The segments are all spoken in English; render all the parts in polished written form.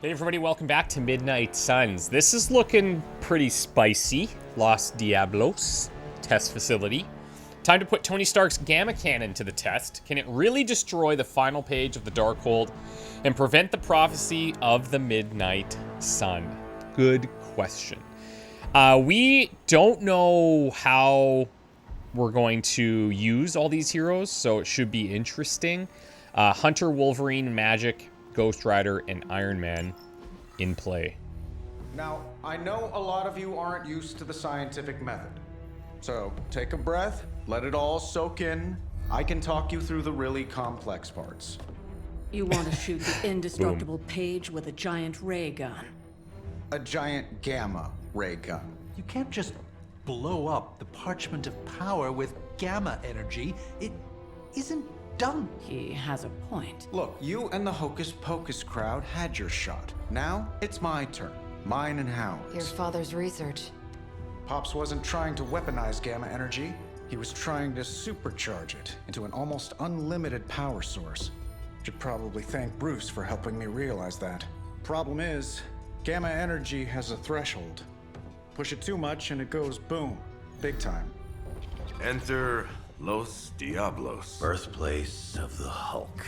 Hey everybody, welcome back to Midnight Suns. This is looking pretty spicy. Los Diablos test facility. Time to put Tony Stark's gamma cannon to the test. Can it really destroy the final page of the Darkhold and prevent the prophecy of the Midnight Sun? Good question. We don't know how we're going to use all these heroes, so it should be interesting. Hunter, Wolverine, Magic, Ghost Rider, and Iron Man in play. Now, I know a lot of you aren't used to the scientific method. So, take a breath, let it all soak in. I can talk you through the really complex parts. You want to shoot the indestructible Page with a giant ray gun. A giant gamma ray gun. You can't just blow up the parchment of power with gamma energy. It isn't done. He has a point. Look, you and the Hocus Pocus crowd had your shot. Now, it's my turn. Mine and Howard's. Your father's research. Pops wasn't trying to weaponize gamma energy. He was trying to supercharge it into an almost unlimited power source. Should probably thank Bruce for helping me realize that. Problem is, gamma energy has a threshold. Push it too much and it goes boom. Big time. Enter Los Diablos. Birthplace of the Hulk.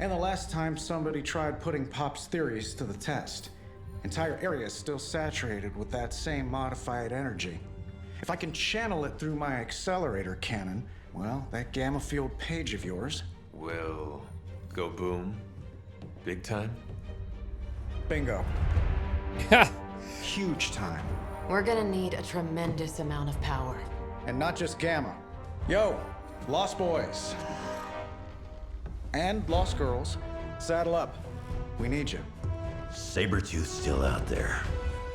And the last time somebody tried putting Pop's theories to the test, entire area is still saturated with that same modified energy. If I can channel it through my accelerator cannon, well, that gamma field Page of yours Will go boom. Big time. bingo. Huge time. We're gonna need a tremendous amount of power. And not just gamma. Yo, Lost Boys. And Lost Girls, saddle up. We need you. Sabretooth's still out there.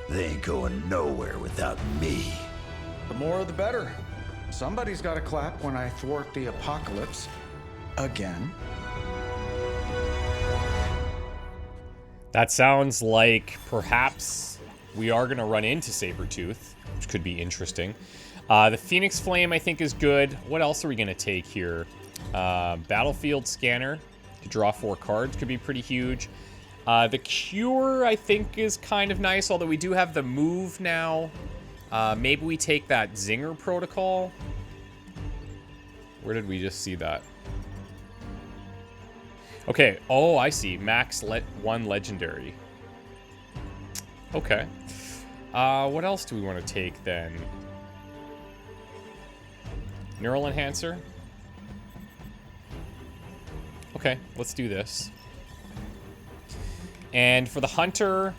They ain't going nowhere without me. The more the better. Somebody's got to clap when I thwart the apocalypse. Again. That sounds like perhaps we are going to run into Sabretooth, which could be interesting. The Phoenix Flame, I think, is good. What else are we going to take here? Battlefield Scanner to draw 4 cards could be pretty huge. The Cure, I think, is kind of nice, although we do have the move now. Maybe we take that Zinger Protocol. Where did we just see that? Okay. Oh, I see. Max 1 Legendary. Okay. What else do we want to take then? Neural Enhancer? Okay, let's do this. And for the Hunter,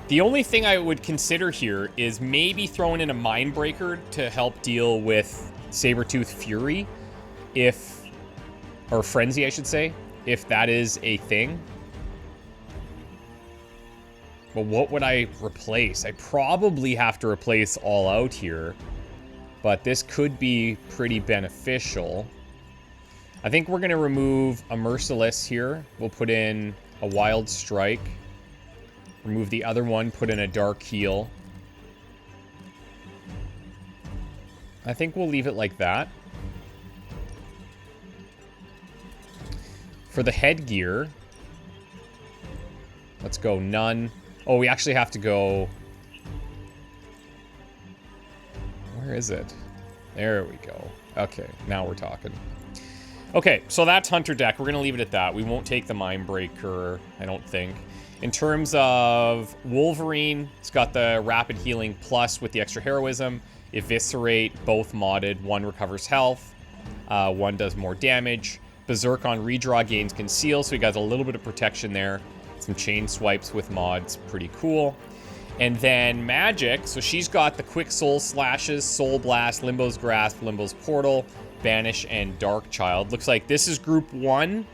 the only thing I would consider here is maybe throwing in a Mindbreaker to help deal with Sabretooth Fury, or Frenzy, I should say, if that is a thing. But what would I replace? I probably have to replace All Out here, but this could be pretty beneficial. I think we're going to remove a Merciless here. We'll put in a Wild Strike. Remove the other one, put in a Dark Heal. I think we'll leave it like that. For the headgear, let's go none. Oh, we actually have to go... Where is it? There we go. Okay, now we're talking. Okay, so that's Hunter deck. We're going to leave it at that. We won't take the Mindbreaker, I don't think. In terms of Wolverine, it's got the Rapid Healing Plus with the extra Heroism. Eviscerate, both modded. 1 recovers health. 1 does more damage. Berserk on redraw gains Conceal, so he got a little bit of protection there. Some chain swipes with mods. Pretty cool. And then Magic, so she's got the Quick Soul Slashes, Soul Blast, Limbo's Grasp, Limbo's Portal, Banish, and Dark Child. Looks like this is Group 1,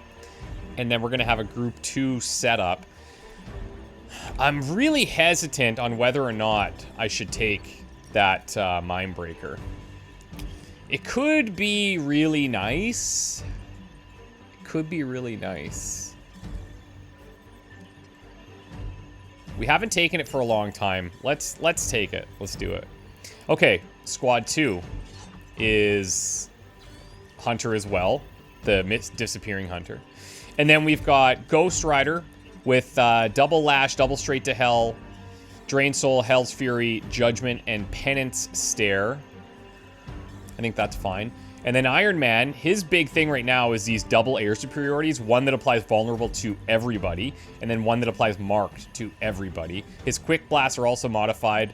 and then we're going to have a Group 2 setup. I'm really hesitant on whether or not I should take that Mindbreaker. It could be really nice. It could be really nice. We haven't taken it for a long time. Let's take it. Let's do it. Okay, Squad 2 is Hunter as well, the disappearing Hunter. And then we've got Ghost Rider, with double lash, double straight to hell, drain soul, hell's fury, judgment, and penance stare. I think that's fine. And then Iron Man, his big thing right now is these double air superiorities. One that applies vulnerable to everybody, and then one that applies marked to everybody. His quick blasts are also modified.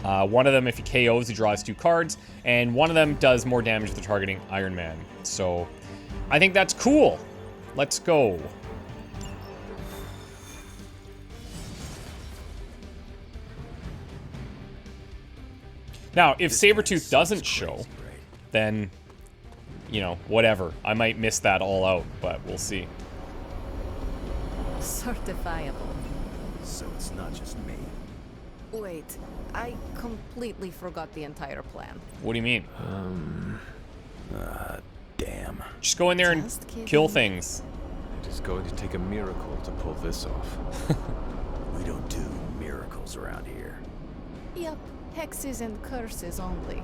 One of them, if he KOs, he draws 2 cards, and one of them does more damage to targeting Iron Man. So I think that's cool. Let's go. Now, if Sabretooth doesn't show, then, you know, whatever. I might miss that all out, but we'll see. Certifiable. So it's not just me. Wait, I completely forgot the entire plan. What do you mean? Damn. Just go in there and Just kidding. kill things. It is going to take a miracle to pull this off. We don't do miracles around here. Yep, hexes and curses only.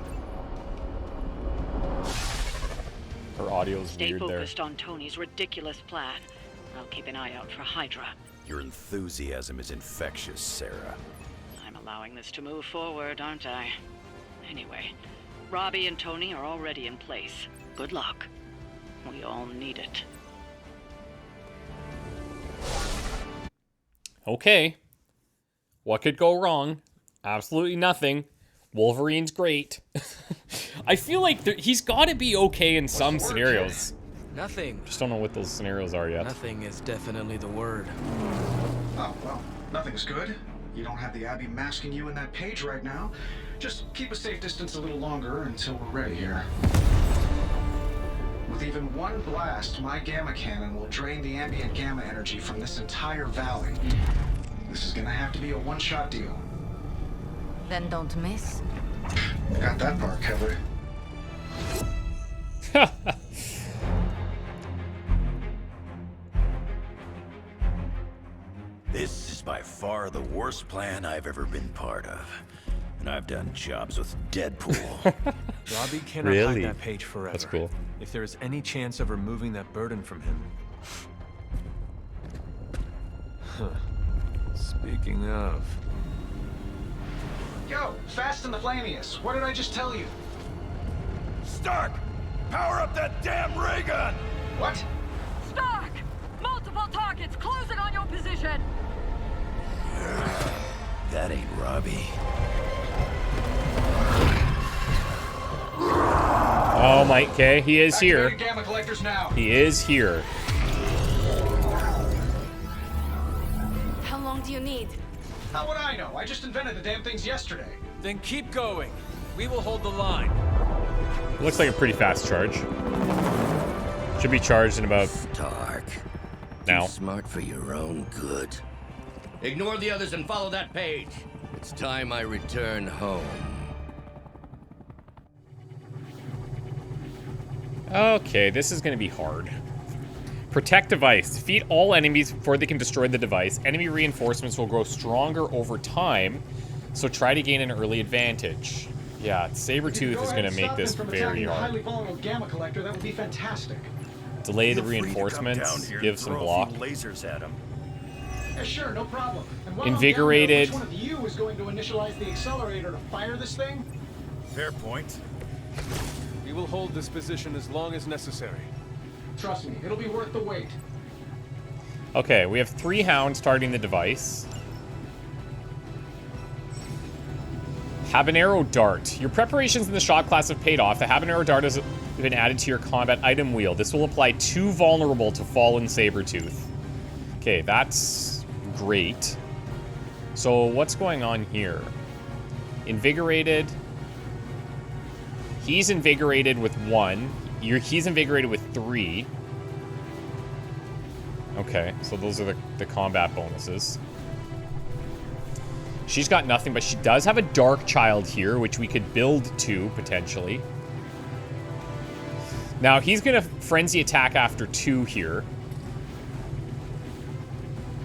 Her audio's Stay weird there. focused on Tony's ridiculous plan. I'll keep an eye out for Hydra. Your enthusiasm is infectious, Sarah. I'm allowing this to move forward, aren't I? Anyway, Robbie and Tony are already in place. Good luck. We all need it. Okay. What could go wrong? Absolutely nothing. Wolverine's great. I feel like he's got to be okay in some scenarios. Nothing. Just don't know what those scenarios are yet. Nothing is definitely the word. Oh, well, nothing's good. You don't have the Abbey masking you in that page right now. Just keep a safe distance a little longer until we're ready here. With even one blast, my gamma cannon will drain the ambient gamma energy from this entire valley. This is gonna have to be a one-shot deal. Then don't miss. Got that part covered. This is by far the worst plan I've ever been part of. And I've done jobs with Deadpool. Robbie cannot Really? hide that page forever. That's cool. If there is any chance of removing that burden from him. Huh. Speaking of... Yo, Fast and the Flamius, what did I just tell you? Stark! Power up that damn ray gun! What? Stark! Multiple targets closing on your position! That ain't Robbie. Oh my, okay, he is here. Activating gamma collectors now. He is here. How long do you need? How would I know? I just invented the damn things yesterday. Then keep going. We will hold the line. Looks like a pretty fast charge. Should be charged in about Stark. now. Too smart for your own good. Ignore the others and follow that page. It's time I return home. Okay, this is going to be hard. Protect device. Defeat all enemies before they can destroy the device. Enemy reinforcements will grow stronger over time, so try to gain an early advantage. Yeah, Sabretooth is going to make this very hard. Highly volatile gamma collector, that would be fantastic. Delay the Feel free to come reinforcements. down here Give and some throw a block. few lasers at him. Yeah, sure, no problem. And while Invigorated. I'm down there, which one of you is going to initialize the accelerator to fire this thing? Fair point. We will hold this position as long as necessary. Trust me, it'll be worth the wait. Okay, we have 3 hounds targeting the device. Habanero Dart. Your preparations in the shot class have paid off. The Habanero Dart has been added to your combat item wheel. This will apply 2 vulnerable to fallen Sabretooth. Okay, that's great. So what's going on here? Invigorated. He's invigorated with 1. He's invigorated with 3. Okay, so those are the combat bonuses. She's got nothing, but she does have a Dark Child here, which we could build to, potentially. Now, he's going to Frenzy Attack after 2 here.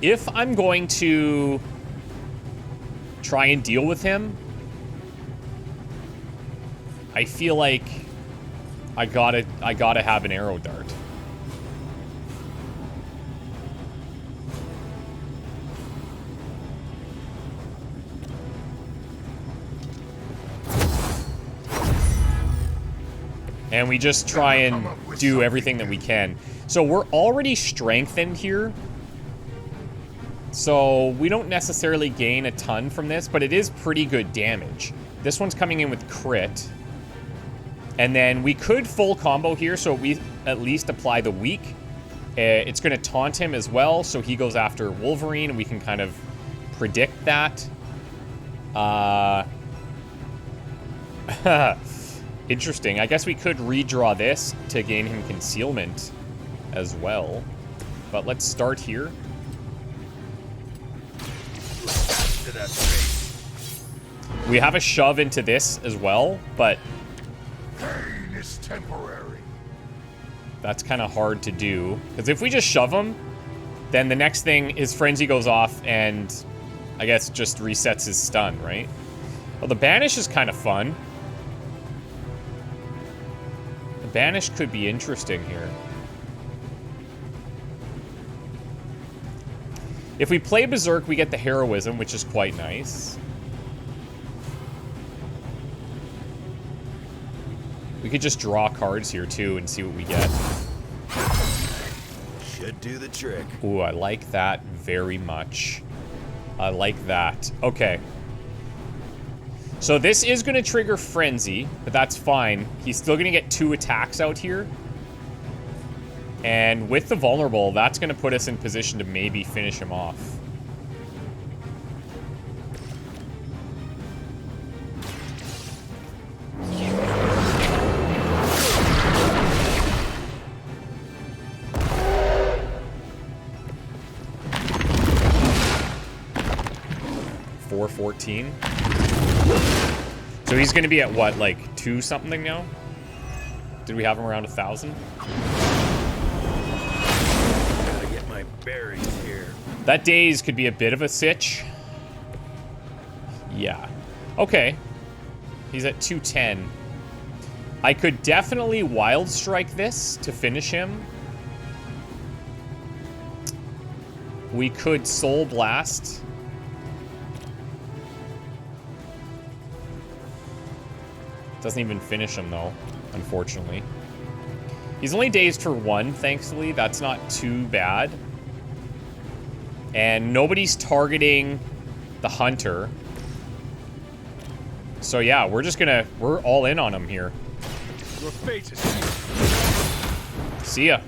If I'm going to try and deal with him, I feel like I gotta have an arrow dart. And we just try and do everything that we can. So we're already strengthened here. So we don't necessarily gain a ton from this, but it is pretty good damage. This one's coming in with crit. And then we could full combo here, so we at least apply the weak. It's going to taunt him as well, so he goes after Wolverine, and we can kind of predict that. Interesting. I guess we could redraw this to gain him concealment as well. But let's start here. We have a shove into this as well, but pain is temporary. That's kind of hard to do. Because if we just shove him, then the next thing, his frenzy goes off and I guess just resets his stun, right? Well, the banish is kind of fun. The banish could be interesting here. If we play Berserk, we get the heroism, which is quite nice. We could just draw cards here, too, and see what we get. Should do the trick. Ooh, I like that very much. I like that. Okay. So this is going to trigger Frenzy, but that's fine. He's still going to get 2 attacks out here. And with the vulnerable, that's going to put us in position to maybe finish him off. $414. So he's going to be at what, like 2 something now? Did we have him around 1,000? Gotta get my berries here. That daze could be a bit of a sitch. Yeah. Okay. He's at 210. I could definitely Wild Strike this to finish him. We could Soul Blast. Doesn't even finish him, though, unfortunately. He's only dazed for 1, thankfully. That's not too bad. And nobody's targeting the Hunter. So, yeah, we're just gonna... We're all in on him here. Your fate is See ya.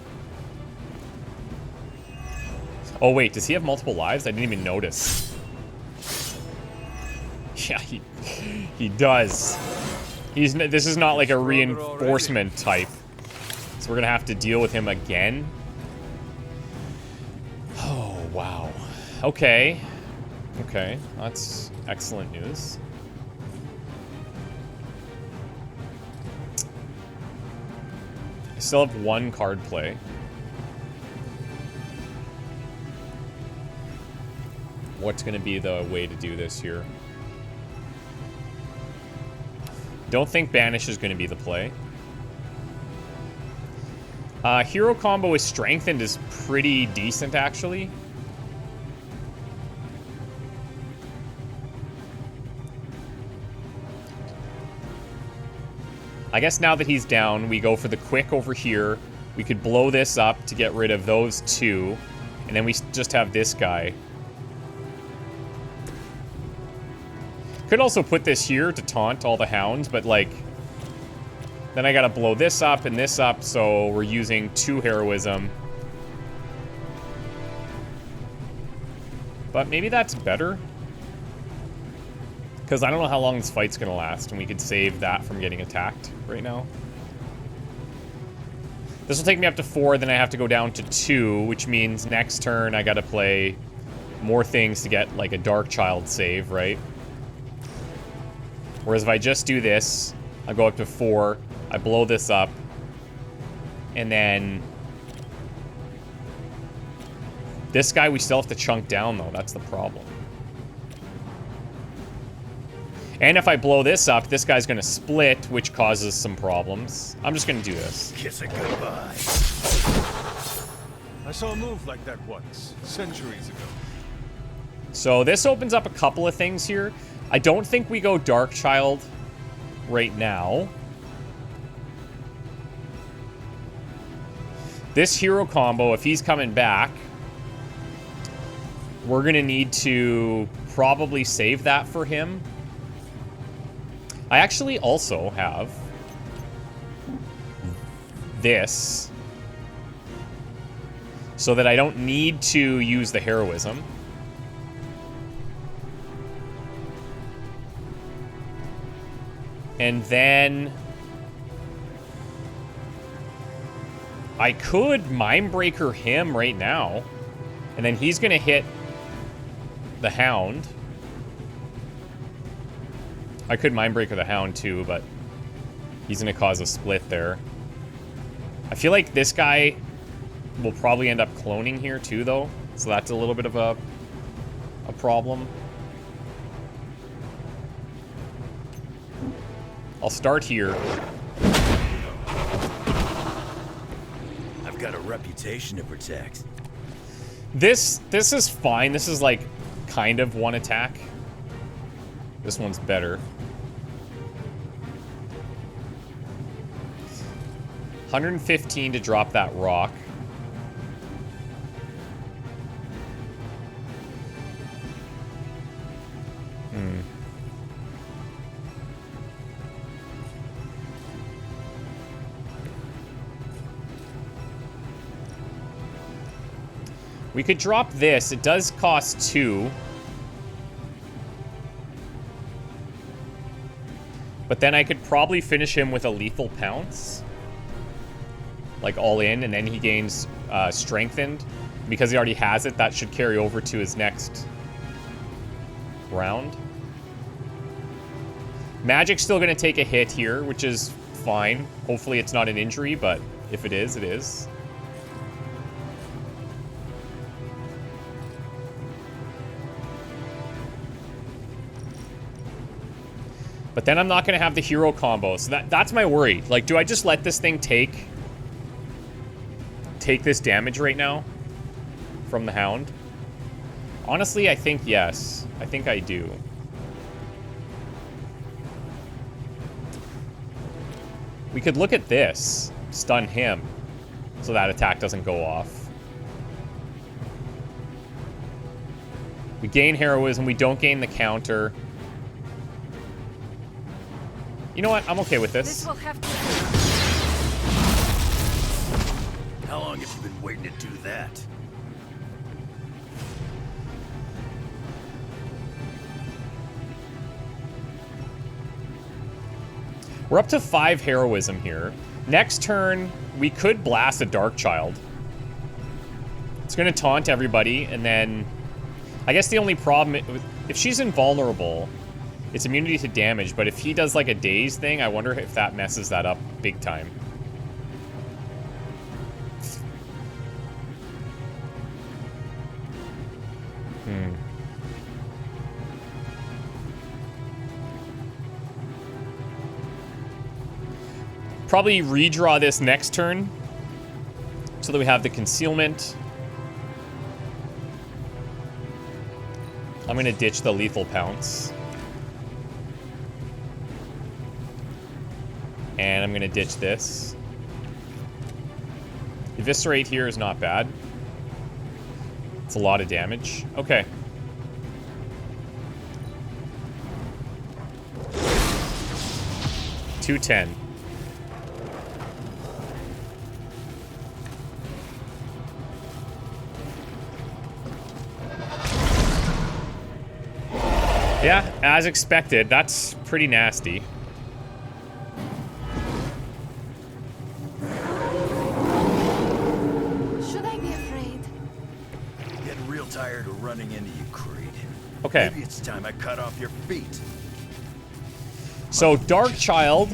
Oh, wait. Does he have multiple lives? I didn't even notice. Yeah, he does. This is not like a reinforcement type. So we're gonna have to deal with him again. Oh, wow. Okay. Okay, that's excellent news. I still have 1 card play. What's gonna be the way to do this here? Don't think Banish is going to be the play. Hero combo with Strengthened is pretty decent, actually. I guess now that he's down, we go for the quick over here. We could blow this up to get rid of those 2. And then we just have this guy. Could also put this here to taunt all the hounds, but like, then I gotta blow this up and this up, so we're using 2 heroism. But maybe that's better. Because I don't know how long this fight's gonna last, and we could save that from getting attacked right now. This will take me up to 4, then I have to go down to 2, which means next turn I gotta play more things to get like a Dark Child save, right? Whereas if I just do this, I go up to 4, I blow this up, and then this guy we still have to chunk down, though. That's the problem. And if I blow this up, this guy's going to split, which causes some problems. I'm just going to do this. Kiss it goodbye. I saw a move like that once, centuries ago. So this opens up a couple of things here. I don't think we go Dark Child right now. This hero combo, if he's coming back, we're going to need to probably save that for him. I actually also have this so that I don't need to use the heroism. And then I could Mindbreaker him right now, and then he's gonna hit the Hound. I could Mindbreaker the Hound too, but he's gonna cause a split there. I feel like this guy will probably end up cloning here too, though, so that's a little bit of a problem. I'll start here. I've got a reputation to protect. This is fine. This is like kind of one attack. This one's better. 115 to drop that rock. We could drop this. It does cost 2. But then I could probably finish him with a lethal pounce. Like all in, and then he gains strengthened. Because he already has it, that should carry over to his next round. Magic's still going to take a hit here, which is fine. Hopefully it's not an injury, but if it is, it is. But then I'm not going to have the hero combo. So that's my worry. Like, do I just let this thing take this damage right now from the Hound? Honestly, I think yes. I think I do. We could look at this. Stun him. So that attack doesn't go off. We gain heroism. We don't gain the counter. You know what? I'm okay with this. This will have to... How long have you been waiting to do that? We're up to 5 heroism here. Next turn, we could blast a Dark Child. It's going to taunt everybody, and then... I guess the only problem... If she's invulnerable... It's immunity to damage, but if he does like a daze thing, I wonder if that messes that up big time. Probably redraw this next turn so that we have the concealment. I'm going to ditch the lethal pounce. And I'm going to ditch this. Eviscerate here is not bad. It's a lot of damage. Okay. $210. Yeah, as expected. That's pretty nasty. Tired of running into you, Creed. Okay. Maybe it's time I cut off your feet. So Dark Child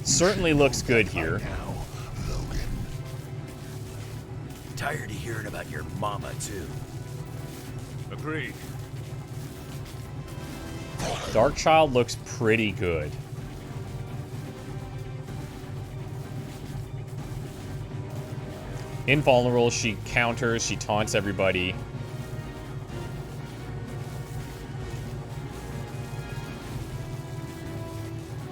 certainly looks good here. Tired of hearing about your mama too. Agreed. Dark Child looks pretty good. Invulnerable, she counters, she taunts everybody.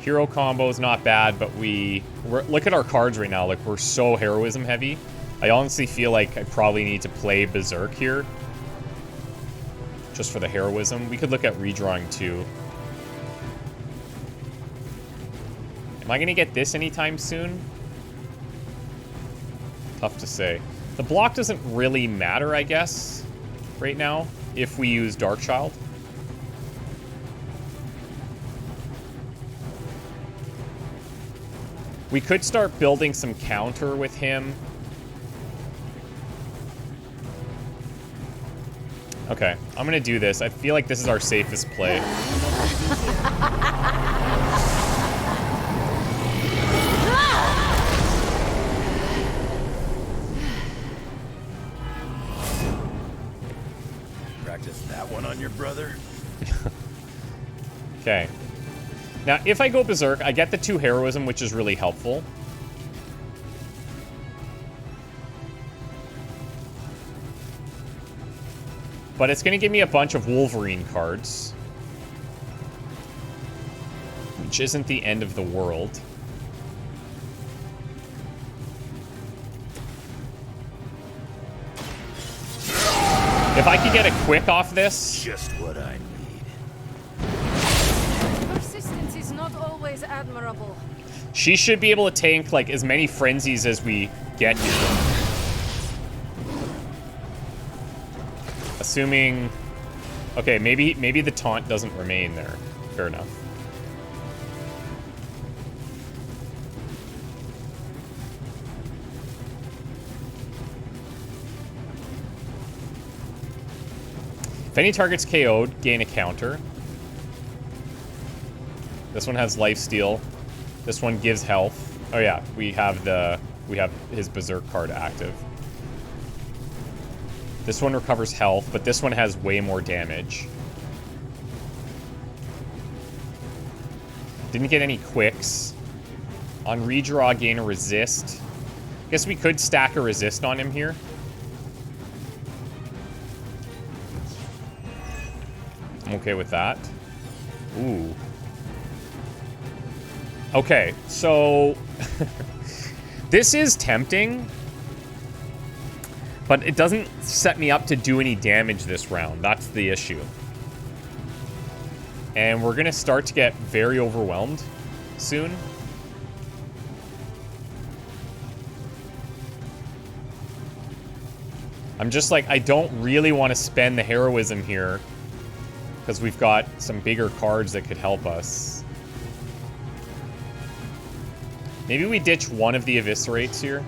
Hero combo is not bad, but look at our cards right now. Like, we're so heroism heavy. I honestly feel like I probably need to play Berserk here. Just for the heroism. We could look at redrawing too. Am I going to get this anytime soon? Tough to say. The block doesn't really matter, I guess, right now, if we use Darkchild. We could start building some counter with him. Okay, I'm gonna do this. I feel like this is our safest play. Practice that one on your brother? Okay. Now, if I go Berserk, I get the 2 heroism, which is really helpful. But it's going to give me a bunch of Wolverine cards. Which isn't the end of the world. If I could get a quick off this... Just what I need. Persistence is not always admirable. She should be able to tank, like, as many frenzies as we get here. Assuming... Okay, maybe the taunt doesn't remain there. Fair enough. If any target's KO'd, gain a counter. This one has lifesteal. This one gives health. Oh yeah, we have his Berserk card active. This one recovers health, but this one has way more damage. Didn't get any quicks. On redraw, gain a resist. Guess we could stack a resist on him here. I'm okay with that. Ooh. Okay, so... this is tempting. But it doesn't set me up to do any damage this round. That's the issue. And we're going to start to get very overwhelmed soon. I'm just like, I don't really want to spend the heroism here. Because we've got some bigger cards that could help us. Maybe we ditch one of the eviscerates here.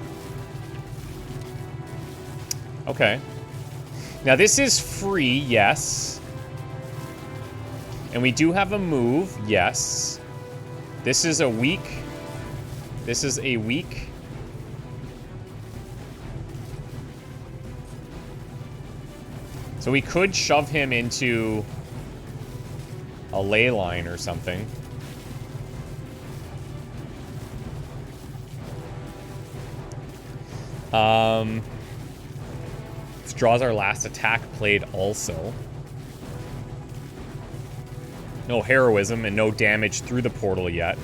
Okay. Now this is free, yes. And we do have a move, yes. This is a weak. This is a weak. So we could shove him into a ley line or something. This draws our last attack played also. No heroism and no damage through the portal yet.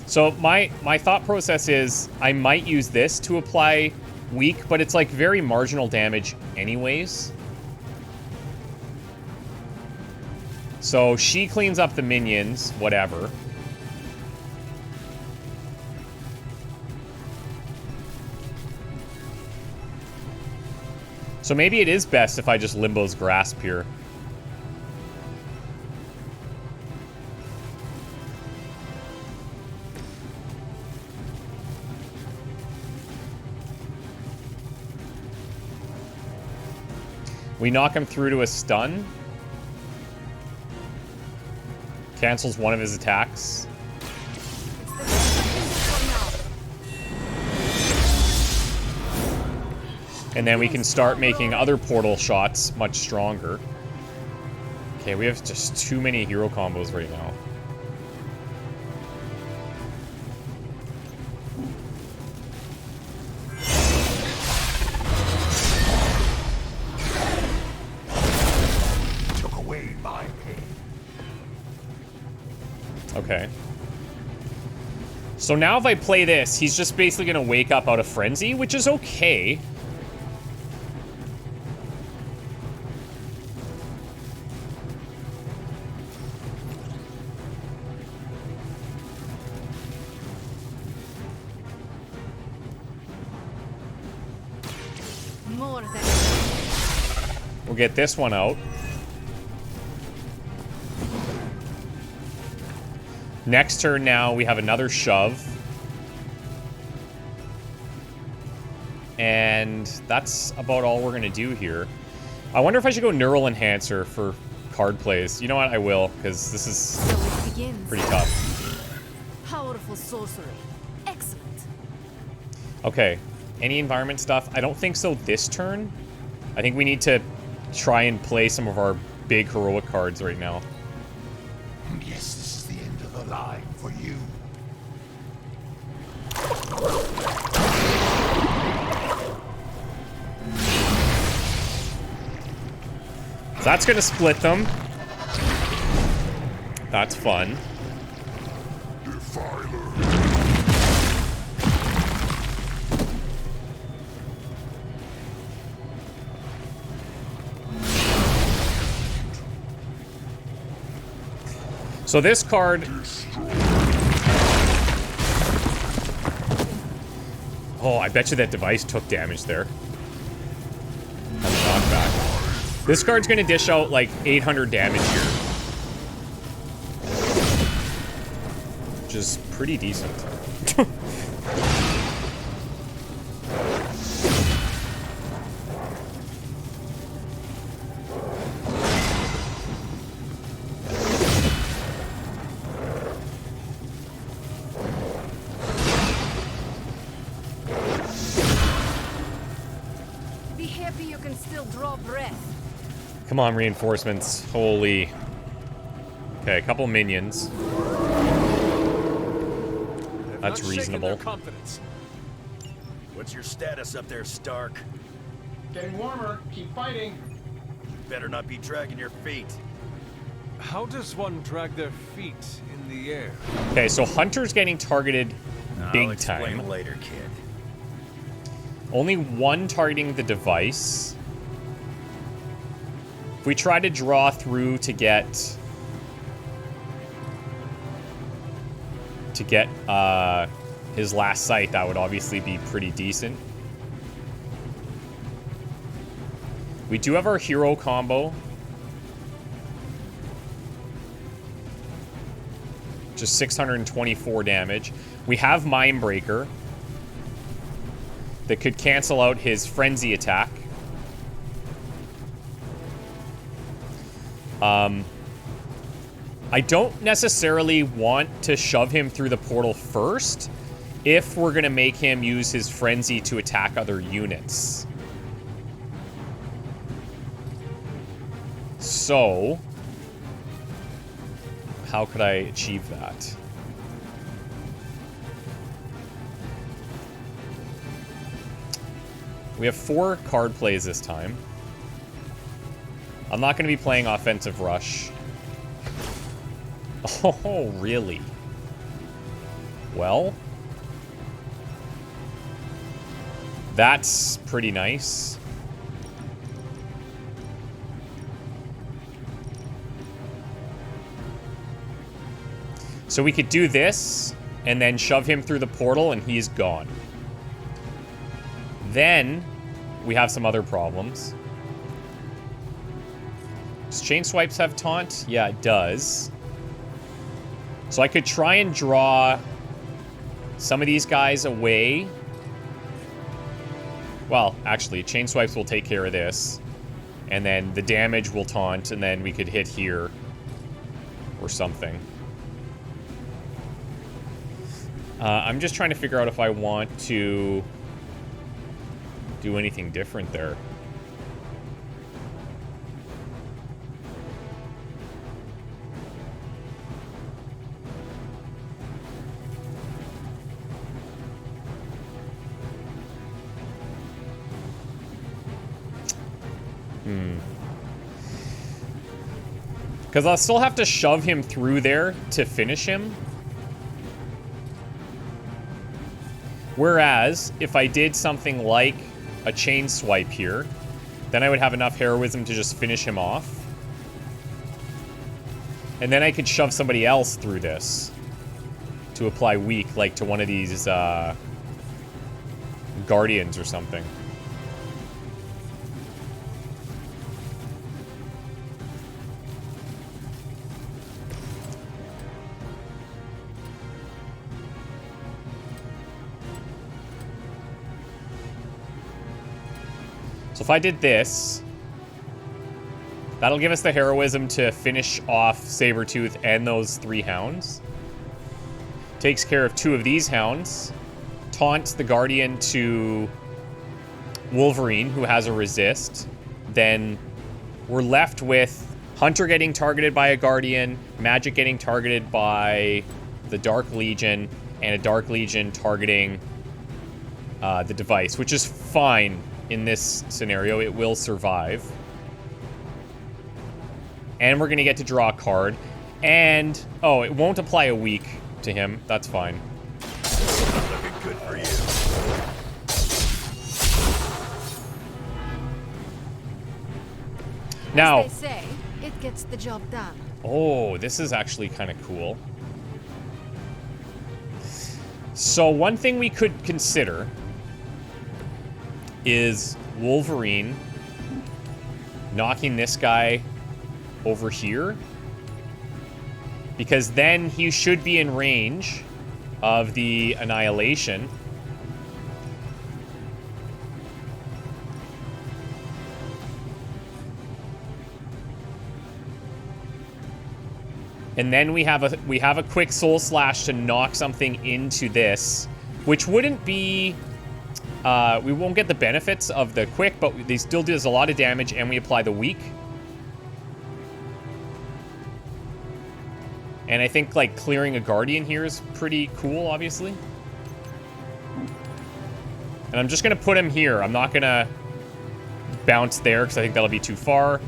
So my thought process is I might use this to apply weak, but it's like very marginal damage anyways. So she cleans up the minions, whatever. So maybe it is best if I just Limbo's Grasp here. We knock him through to a stun. Cancels one of his attacks. And then we can start making other portal shots much stronger. Okay, we have just too many hero combos right now. Took away my pain. Okay. So now if I play this, he's just basically going to wake up out of frenzy, which is okay. More than We'll get this one out. Next turn now, we have another shove. And that's about all we're going to do here. I wonder if I should go Neural Enhancer for card plays. You know what? I will, because this is pretty tough. powerful sorcery. Excellent. Okay. Any environment stuff? I don't think so this turn. I think we need to try and play some of our big heroic cards right now. Yes, this is the end of the line for you. So that's going to split them. That's fun. So this card... Oh, I bet you that device took damage there. On the knockback. This card's gonna dish out like 800 damage here. Which is pretty decent. Be happy you can still draw breath. Come on, reinforcements. Holy. Okay, a couple minions. That's reasonable. What's your status up there, Stark? Getting warmer. Keep fighting. Better not be dragging your feet. How does one drag their feet in the air? Okay, so Hunter's getting targeted big I'll explain time. later, kid. Only one targeting the device. If we try to draw through to get his last sight, that would obviously be pretty decent. We do have our hero combo. Just 624 damage. We have Mindbreaker that could cancel out his frenzy attack. I don't necessarily want to shove him through the portal first if we're going to make him use his frenzy to attack other units. So, how could I achieve that? We have 4 card plays this time. I'm not going to be playing Offensive Rush. Oh, really? Well, that's pretty nice. So we could do this, and then shove him through the portal, and he's gone. Then, we have some other problems. Does Chain Swipes have taunt? Yeah, it does. So I could try and draw some of these guys away. Well, actually, Chain Swipes will take care of this. And then the damage will taunt, and then we could hit here. Or something. I'm just trying to figure out if I want to do anything different there. Because I'll still have to shove him through there to finish him. Whereas, if I did something like a chain swipe here, then I would have enough heroism to just finish him off. And then I could shove somebody else through this to apply weak, like to one of these guardians or something. So if I did this, that'll give us the heroism to finish off Sabretooth and those 3 hounds. Takes care of 2 of these hounds. Taunts the Guardian to Wolverine, who has a resist. Then we're left with Hunter getting targeted by a Guardian, Magic getting targeted by the Dark Legion, and a Dark Legion targeting the device, which is fine in this scenario. It will survive. And we're going to get to draw a card. And, oh, it won't apply a weak to him. That's fine. Not looking good for you. Now, as they say, it gets the job done. oh, this is actually kind of cool. So one thing we could consider is Wolverine knocking this guy over here, because then he should be in range of the Annihilation. And then we have a quick soul slash to knock something into this, which wouldn't be we won't get the benefits of the quick, but they still does a lot of damage, and we apply the weak. And I think, like, clearing a Guardian here is pretty cool, obviously. And I'm just going to put him here. I'm not going to bounce there, because I think that'll be too far.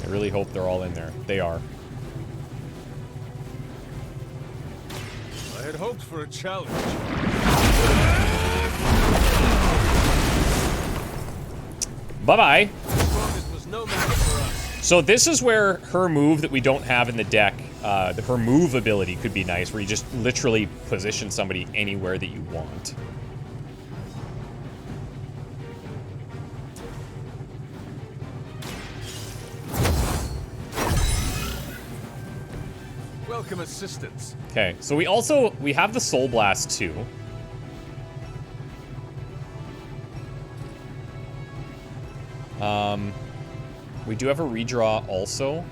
I really hope they're all in there. They are. I had hoped for a challenge. Bye-bye. Was no match for us. So this is where her move that we don't have in the deck, her move ability could be nice, where you just literally position somebody anywhere that you want. Welcome assistance. Okay, so we have the Soul Blast too. We do have a redraw also.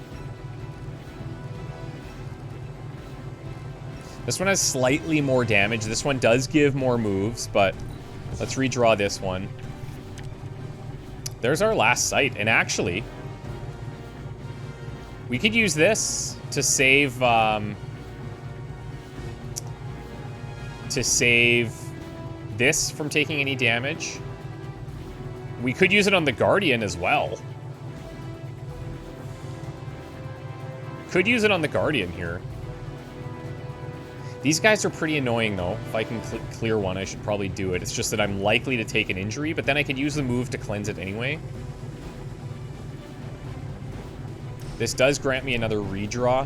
This one has slightly more damage. This one does give more moves, but let's redraw this one. There's our last sight, and actually, we could use this to save this from taking any damage. We could use it on the Guardian as well. Could use it on the Guardian here. These guys are pretty annoying, though. If I can clear one, I should probably do it. It's just that I'm likely to take an injury, but then I could use the move to cleanse it anyway. This does grant me another redraw.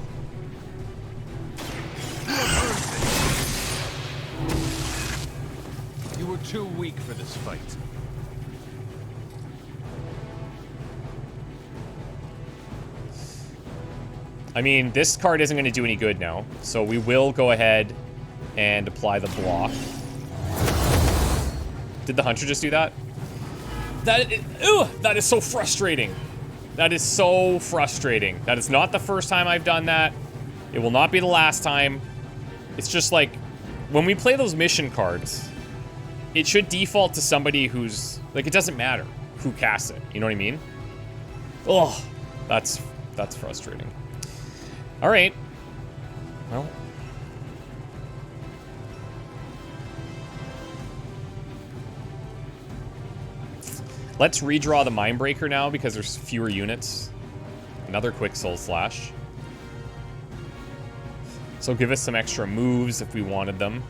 You were too weak for this fight. I mean, this card isn't going to do any good now, so we will go ahead and apply the block. Did the Hunter just do that? That is so frustrating. That is so frustrating. That is not the first time I've done that. It will not be the last time. It's just like, when we play those mission cards, it should default to somebody who's, like, it doesn't matter who casts it. You know what I mean? Oh, that's frustrating. All right. Well. Let's redraw the Mindbreaker now because there's fewer units. Another quick Soul Slash. So give us some extra moves if we wanted them.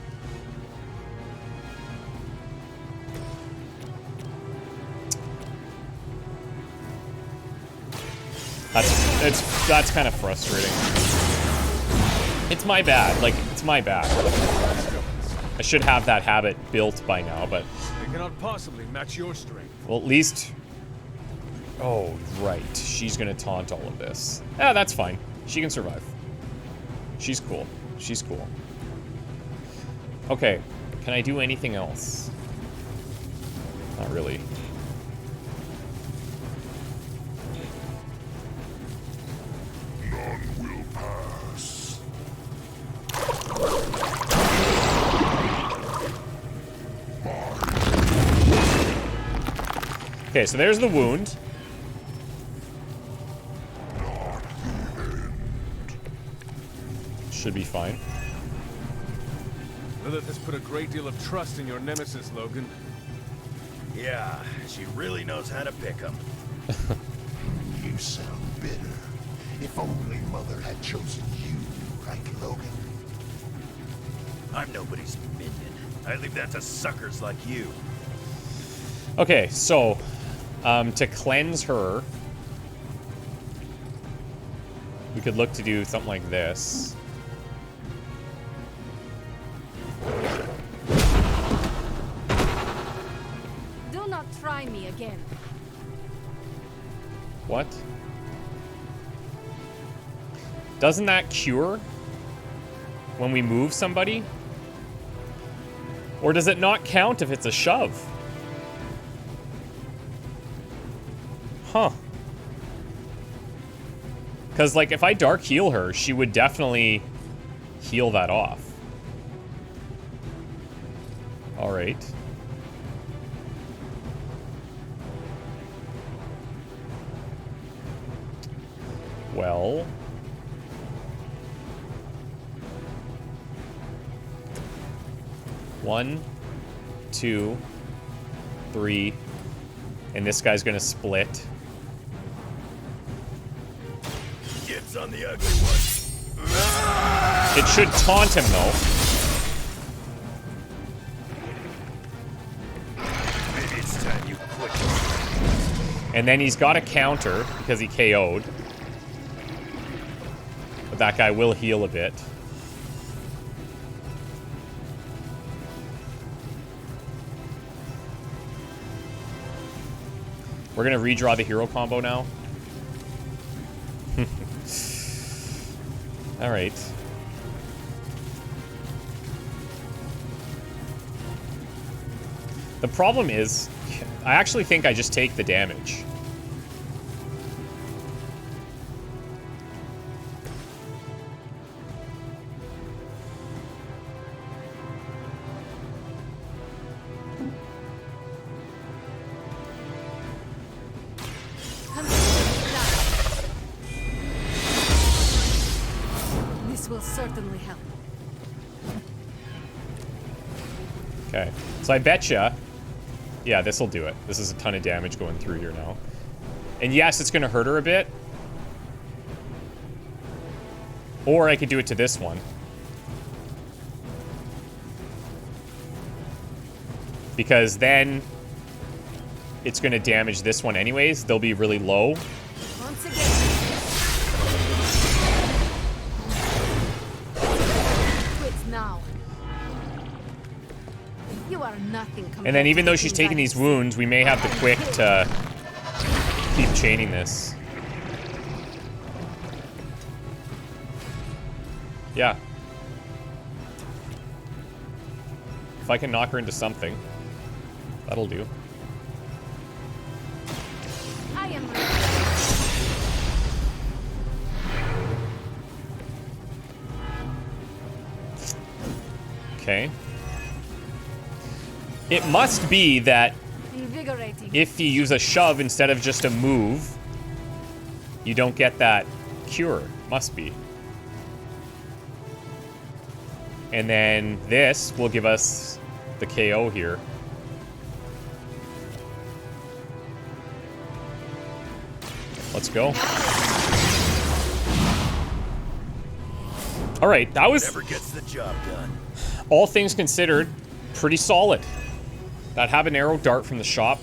That's kind of frustrating. It's my bad. Like, it's my bad. I should have that habit built by now, but... They cannot possibly match your strength. Well, at least... Oh, right. She's gonna taunt all of this. Yeah, that's fine. She can survive. She's cool. She's cool. Okay. Can I do anything else? Not really. None will pass. Okay, so there's the wound. Should be fine. Lilith has put a great deal of trust in your nemesis, Logan. Yeah, she really knows how to pick 'em. You sound bitter. If only Mother had chosen you, right, Logan? I'm nobody's minion. I leave that to suckers like you. Okay, so to cleanse her, we could look to do something like this. Do not try me again. What? Doesn't that cure when we move somebody? Or does it not count if it's a shove? Huh. Because, like, if I dark heal her, she would definitely heal that off. Alright. Well... One, two, three, and this guy's gonna split. Dibs on the ugly one. It should taunt him though. Maybe it's time you quit. And then he's got a counter because he KO'd. But that guy will heal a bit. We're gonna redraw the hero combo now. Alright. The problem is, I actually think I just take the damage. This will certainly help. Okay, so I betcha. Yeah, this'll do it. This is a ton of damage going through here now. And yes, it's gonna hurt her a bit. Or I could do it to this one. Because then it's gonna damage this one anyways. They'll be really low. Once again. Quit now. You are nothing. And then even though she's taking these wounds, we may have the quick to keep chaining this. Yeah. If I can knock her into something, that'll do. I am ready. Okay. It must be that Invigorating. if you use a shove instead of just a move, you don't get that cure. Must be. And then this will give us the KO here. Let's go. All right, that was... Never gets the job done. All things considered, pretty solid. That habanero dart from the shop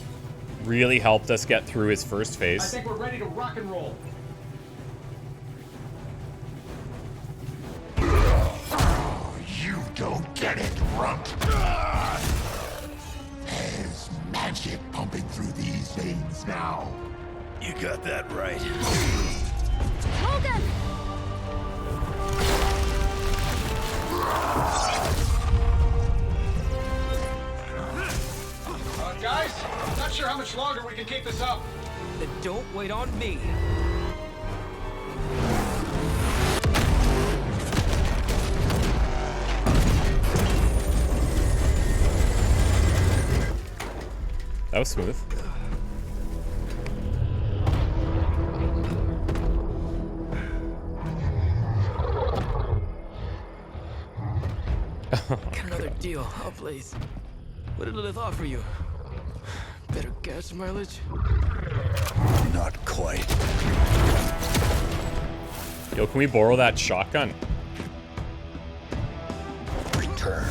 really helped us get through his first phase. I think we're ready to rock and roll. You don't get it, runt. There's magic pumping through these veins now. You got that right. Logan! Guys, not sure how much longer we can keep this up. Then don't wait on me. That was smooth. Another deal. Oh, please. What did Lilith offer you? Better gas mileage? Not quite. Yo, can we borrow that shotgun? Return.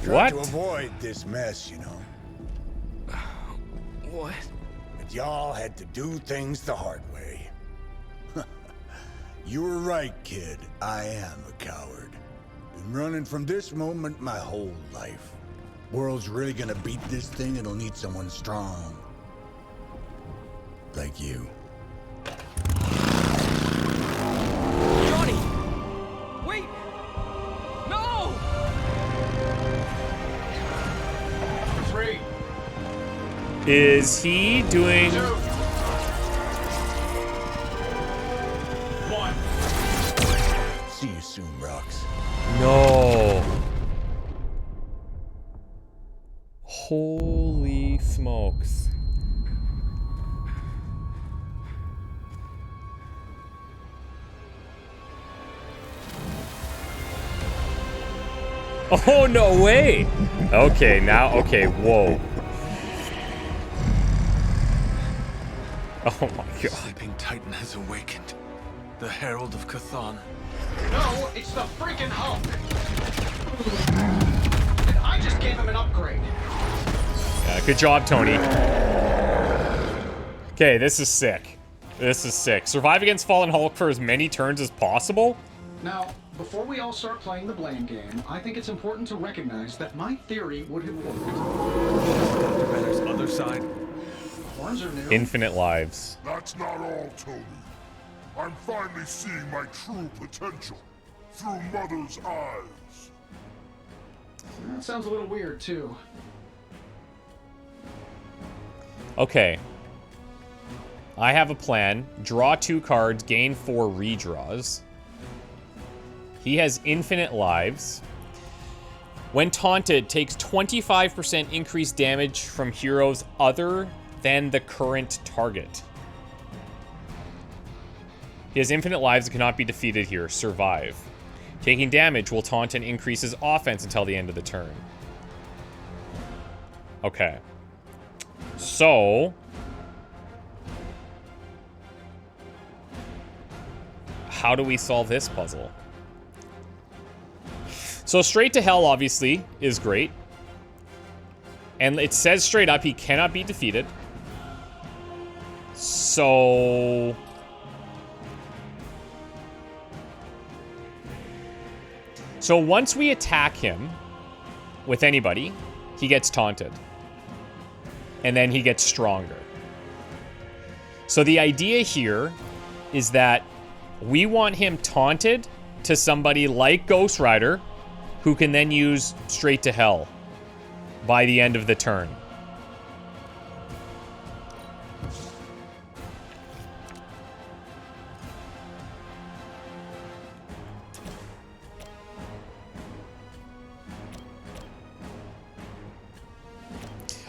What? To avoid this mess, you know. What? But y'all had to do things the hard way. You were right, kid. I am a coward. Been running from this moment my whole life. World's really gonna beat this thing, it'll need someone strong. Like you. Johnny! Wait! No! Three. Is he doing... 2. 1. See you soon, Rox. No. Holy smokes. Oh, no way. Okay, now, okay, whoa. Oh my god. Sleeping Titan has awakened. The Herald of Cthon. No, it's the freaking Hulk. And I just gave him an upgrade. Yeah, good job, Tony. Okay, this is sick. This is sick. Survive against Fallen Hulk for as many turns as possible? Now, before we all start playing the blame game, I think it's important to recognize that my theory would have worked. Banner's other side. Horns are new. Infinite lives. That's not all, Tony. I'm finally seeing my true potential through Mother's eyes. That sounds a little weird, too. Okay. I have a plan. Draw 2 cards, gain 4 redraws. He has infinite lives. When taunted, takes 25% increased damage from heroes other than the current target. He has infinite lives and cannot be defeated here. Survive. Taking damage will taunt and increase his offense until the end of the turn. Okay. So... how do we solve this puzzle? So straight to hell, obviously, is great. And it says straight up he cannot be defeated. So... so once we attack him with anybody, he gets taunted. And then he gets stronger. So the idea here is that we want him taunted to somebody like Ghost Rider, who can then use straight to hell by the end of the turn.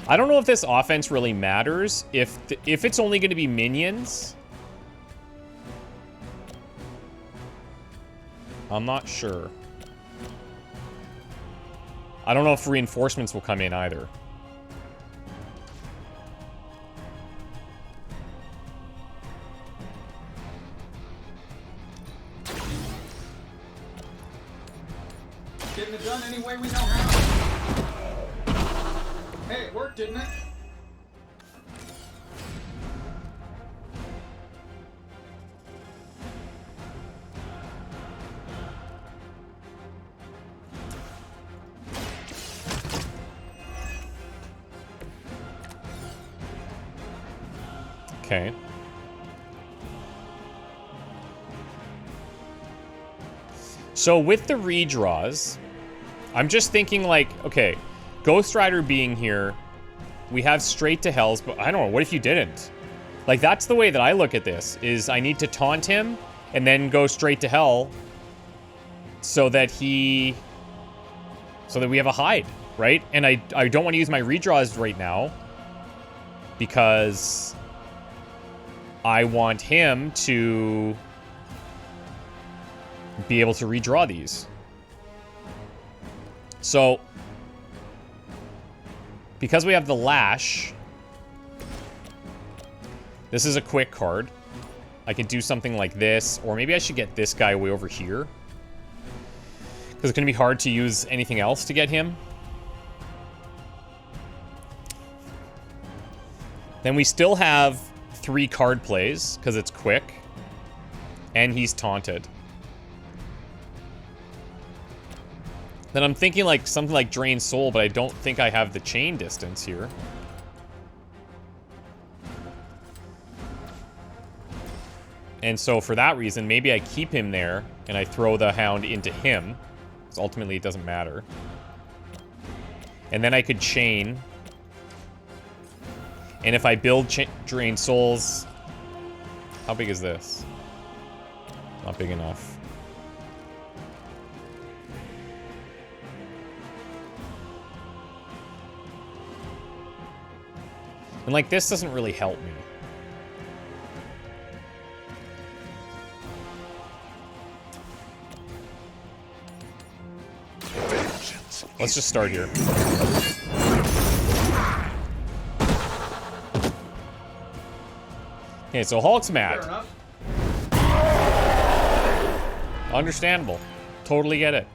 I don't know if this offense really matters. If it's only going to be minions, I'm not sure. I don't know if reinforcements will come in either. Getting it done any way we know how. Hey, it worked, didn't it? Okay. So with the redraws, I'm just thinking like, okay, Ghost Rider being here, we have straight to Hell's, but I don't know, what if you didn't? Like, that's the way that I look at this, is I need to taunt him and then go straight to Hell so that we have a hide, right? And I don't want to use my redraws right now because I want him to be able to redraw these. So, because we have the Lash, this is a quick card. I could do something like this, or maybe I should get this guy way over here, because it's going to be hard to use anything else to get him. Then we still have 3 card plays, because it's quick, and he's taunted. Then I'm thinking like something like Drain Soul, but I don't think I have the chain distance here. And so for that reason, maybe I keep him there and I throw the Hound into him, because ultimately it doesn't matter. And then I could chain. And if I build Drain Souls, how big is this? Not big enough. And, like, this doesn't really help me. Let's just start here. Okay, so Hulk's mad. Understandable. Totally get it.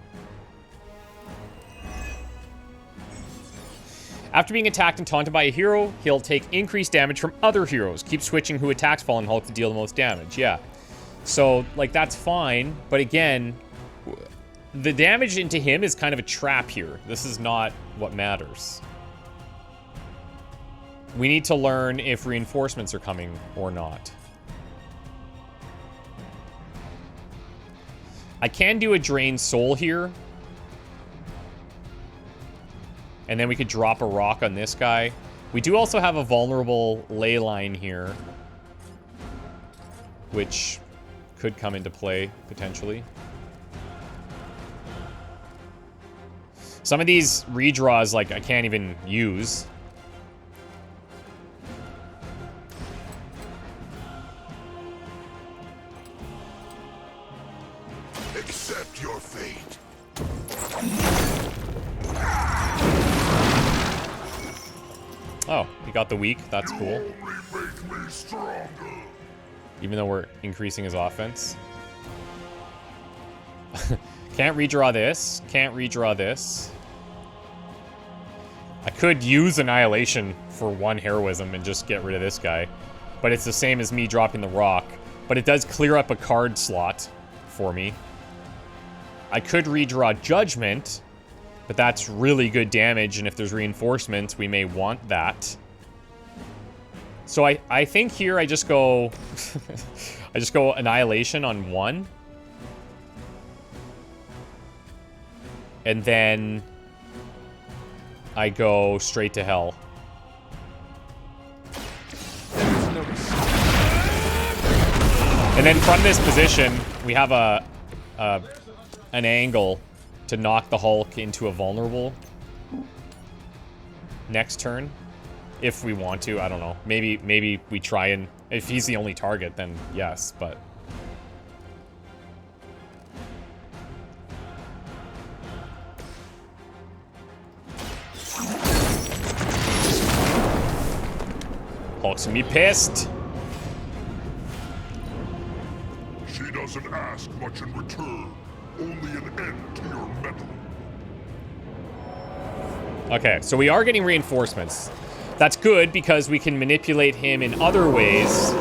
After being attacked and taunted by a hero, he'll take increased damage from other heroes. Keep switching who attacks Fallen Hulk to deal the most damage. Yeah. So, like, that's fine. But again, the damage into him is kind of a trap here. This is not what matters. We need to learn if reinforcements are coming or not. I can do a Drain Soul here. And then we could drop a rock on this guy. We do also have a vulnerable ley line here, which could come into play, potentially. Some of these redraws, like, I can't even use. Accept your fate. Oh, he got the weak. That's cool. Even though we're increasing his offense. Can't redraw this. Can't redraw this. I could use Annihilation for 1 heroism and just get rid of this guy. But it's the same as me dropping the rock. But it does clear up a card slot for me. I could redraw Judgment, but that's really good damage, and if there's reinforcements, we may want that. So I think here I just go... I just go Annihilation on 1. And then I go straight to Hell. And then from this position, we have an angle to knock the Hulk into a vulnerable next turn. If we want to, I don't know. Maybe we try and... If he's the only target, then yes, but... Hulk's gonna be pissed. She doesn't ask much in return. Only an end to your meddling. Okay, so we are getting reinforcements. That's good because we can manipulate him in other ways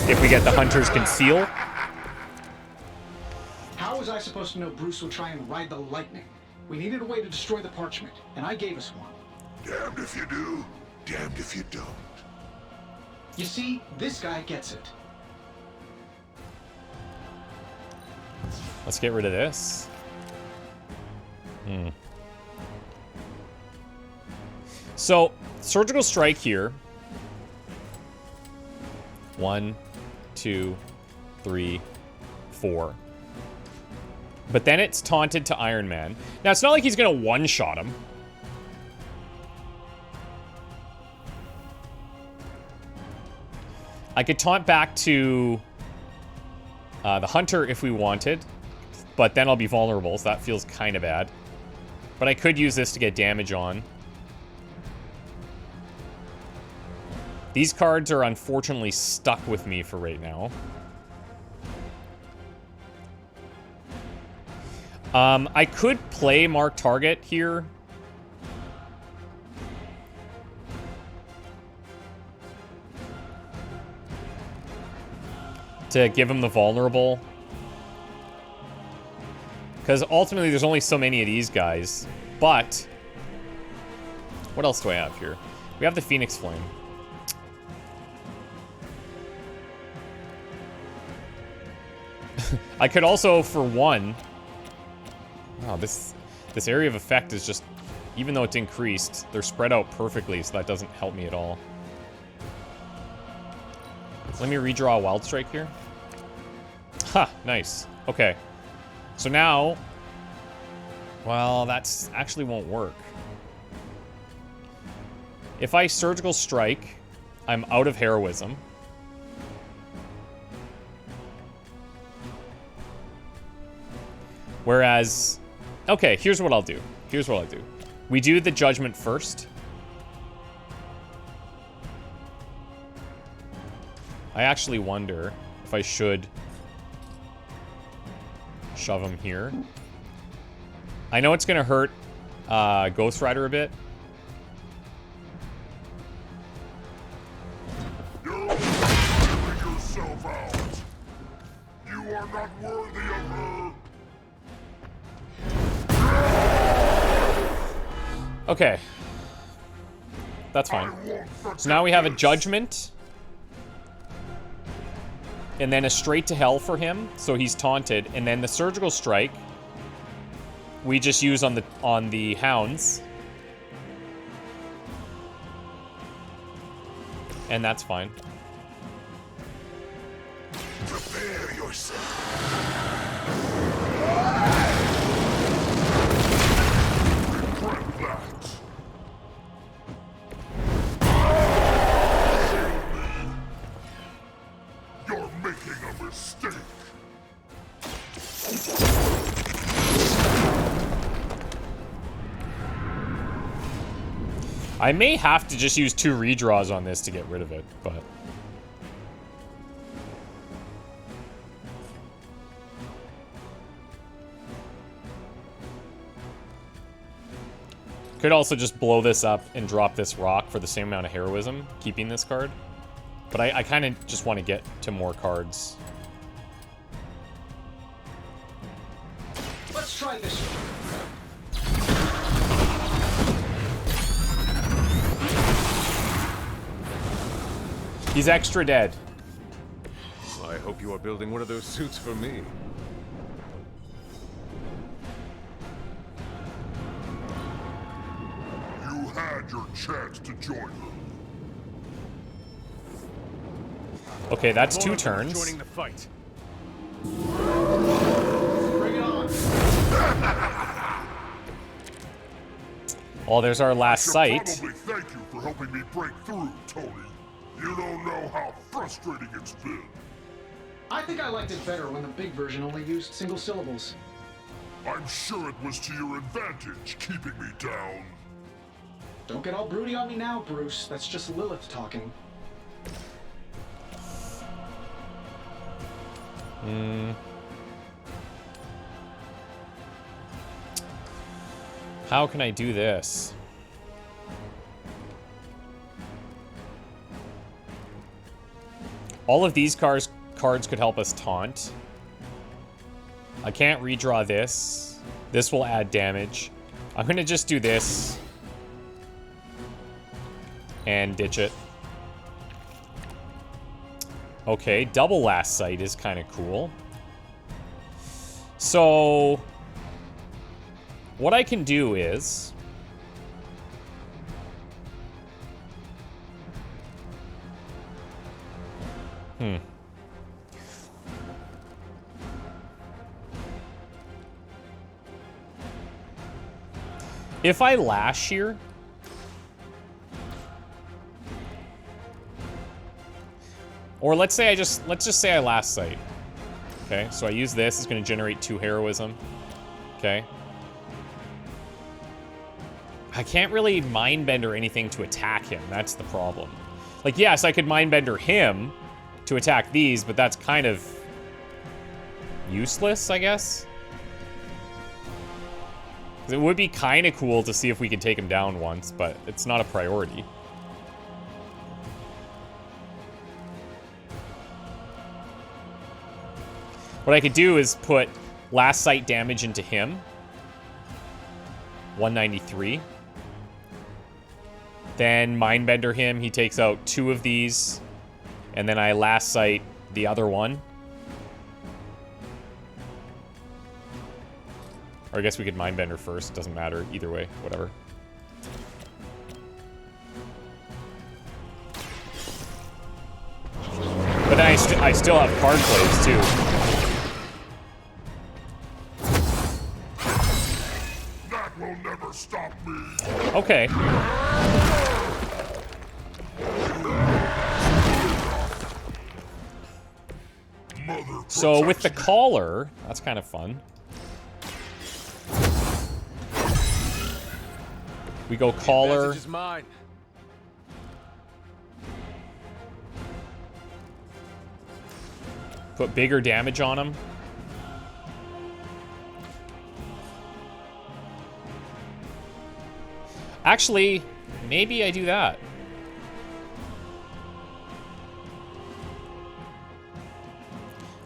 if we get the Hunter's Conceal. How was I supposed to know Bruce would try and ride the lightning? We needed a way to destroy the parchment, and I gave us one. Damned if you do, damned if you don't. You see, this guy gets it. Let's get rid of this. So, Surgical Strike here. 1, 2, 3, 4. But then it's taunted to Iron Man. Now, it's not like he's gonna one-shot him. I could taunt back to the Hunter if we wanted, but then I'll be vulnerable, so that feels kind of bad. But I could use this to get damage on. These cards are unfortunately stuck with me for right now. I could play Mark Target here. To give him the vulnerable. Because ultimately there's only so many of these guys. But what else do I have here? We have the Phoenix Flame. I could also, for one... Wow, this area of effect is just... Even though it's increased, they're spread out perfectly, so that doesn't help me at all. Let me redraw a Wild Strike here. Ha! Nice. Okay. So now... Well, that's actually won't work. If I Surgical Strike, I'm out of Heroism. Whereas... Okay, here's what I'll do. Here's what I'll do. We do the Judgment first. I actually wonder if I should shove him here. I know it's going to hurt Ghost Rider a bit. You're giving yourself out. You are not worthy of her. Okay. That's fine. So now we have a Judgment. And then a Straight to Hell for him, so he's taunted. And then the Surgical Strike, we just use on the Hounds. And that's fine. Prepare yourself. Regret that. You're making a mistake. I may have to just use 2 redraws on this to get rid of it, but... Could also just blow this up and drop this rock for the same amount of heroism, keeping this card. But I kind of just want to get to more cards. Let's try this one. He's extra dead. I hope you are building one of those suits for me. You had your chance to join them. Okay, that's 2 More turns. Joining the fight. Bring it on. Oh, there's our last sight. Probably thank you for helping me break through, Tony. You don't know how frustrating it's been. I think I liked it better when the big version only used single syllables. I'm sure it was to your advantage keeping me down. Don't get all broody on me now, Bruce. That's just Lilith talking. How can I do this? All of these cards could help us taunt. I can't redraw this. This will add damage. I'm gonna just do this. And ditch it. Okay, double last sight is kind of cool. So, what I can do is... If I lash here... Or let's just say I last sight. Okay, so I use this, it's gonna generate 2 heroism. Okay. I can't really mindbend or anything to attack him, that's the problem. Like, yes, I could mindbender him to attack these, but that's kind of useless, I guess. It would be kind of cool to see if we can take him down once, but it's not a priority. What I could do is put last sight damage into him. 193. Then mindbender him, he takes out 2 of these. And then I last sight the other one. Or I guess we could mindbender first, doesn't matter, either way, whatever. But then I still have card plays too. That will never stop me. Okay. So with the collar, that's kind of fun. We go collar. Is mine. Put bigger damage on him. Actually, maybe I do that.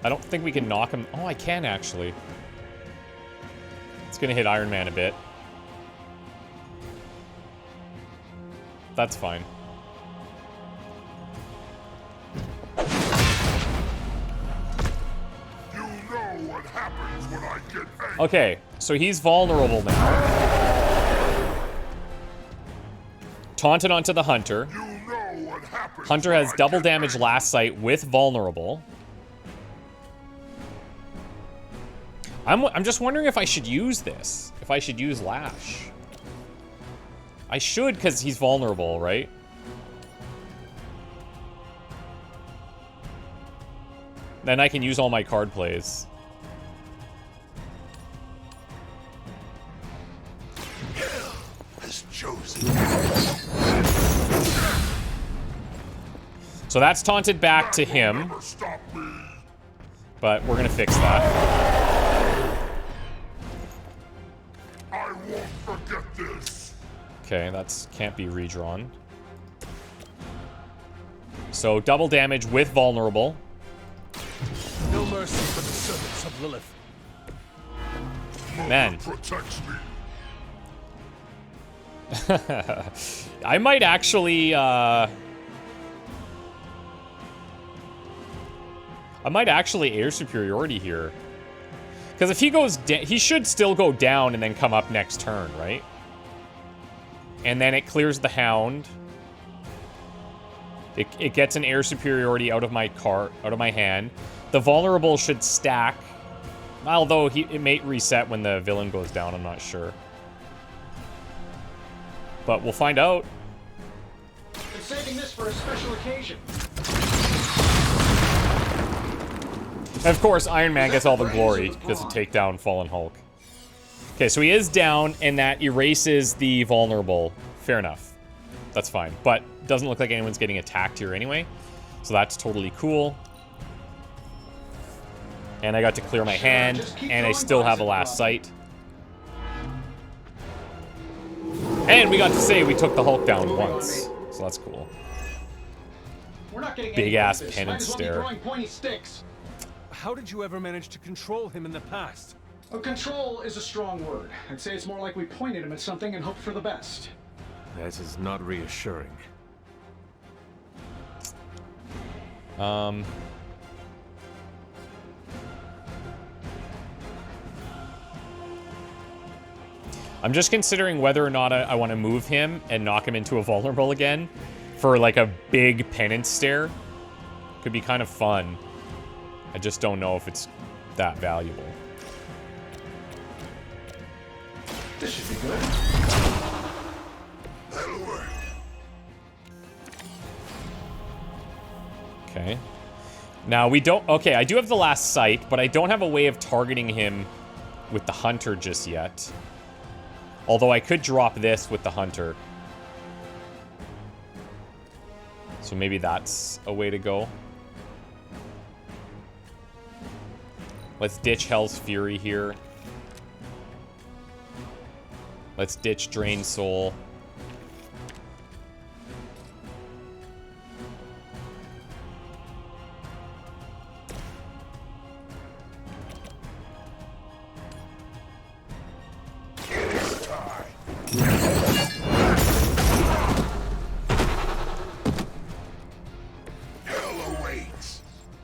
I don't think we can knock him. Oh, I can actually. It's gonna hit Iron Man a bit. That's fine. You know what happens when I get angry. Okay, so he's vulnerable now. Taunted onto the Hunter. You know what happens. Hunter has double damage last sight with vulnerable. I'm just wondering if I should use this. If I should use Lash. I should, because he's vulnerable, right? Then I can use all my card plays. Has chosen. So that's taunted back to him. But we're gonna fix that. I won't forget this. Okay, that's can't be redrawn. So double damage with vulnerable. No mercy for the servants of Lilith. Man. Protects me. I might actually air superiority here. Because if he goes he should still go down and then come up next turn, right? And then it clears the Hound. It gets an air superiority out of my hand. The vulnerable should stack. Although it may reset when the villain goes down, I'm not sure. But we'll find out. I'm saving this for a special occasion. And of course, Iron Man gets all the glory because to take down Fallen Hulk. Okay, so he is down, and that erases the vulnerable. Fair enough. That's fine. But doesn't look like anyone's getting attacked here anyway. So that's totally cool. And I got to clear my hand, and I still have a last sight. And we got to say we took the Hulk down once. So that's cool. We're not getting Big ass penance penance stare. throwing pointy sticks. How did you ever manage to control him in the past? Well, control is a strong word. I'd say it's more like we pointed him at something and hoped for the best. That is not reassuring. I'm just considering whether or not I want to move him and knock him into a vulnerable again for like a big penance stare. Could be kind of fun. I just don't know if it's that valuable. This should be good. Okay. Now we don't... Okay, I do have the last sight, but I don't have a way of targeting him with the hunter just yet. Although I could drop this with the hunter. So maybe that's a way to go. Let's ditch Hell's Fury here. Let's ditch Drain Soul.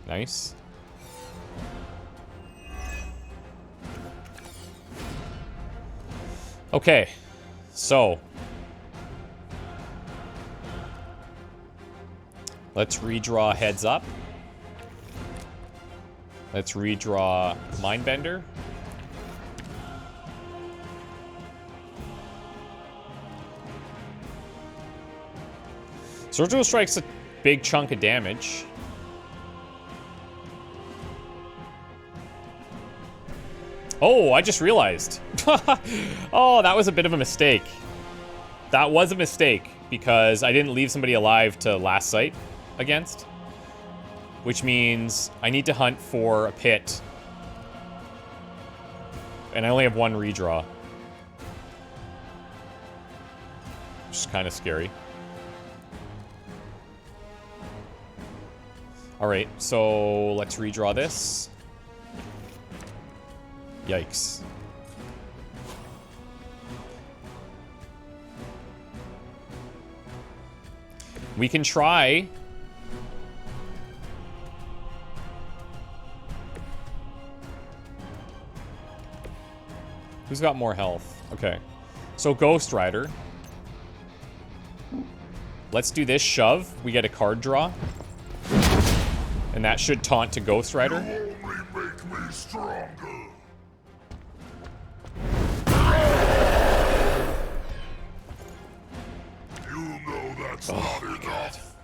Nice. Okay, so let's redraw Heads Up. Let's redraw Mindbender. Surgical Strike's a big chunk of damage. Oh, I just realized. Oh, that was a bit of a mistake. That was a mistake because I didn't leave somebody alive to last sight against. Which means I need to hunt for a pit. And I only have one redraw. Which is kind of scary. Alright, so let's redraw this. Yikes. We can try. Who's got more health? Okay. So Ghost Rider. Let's do this shove. We get a card draw. And that should taunt to Ghost Rider. You only make me stronger. You know that's not enough.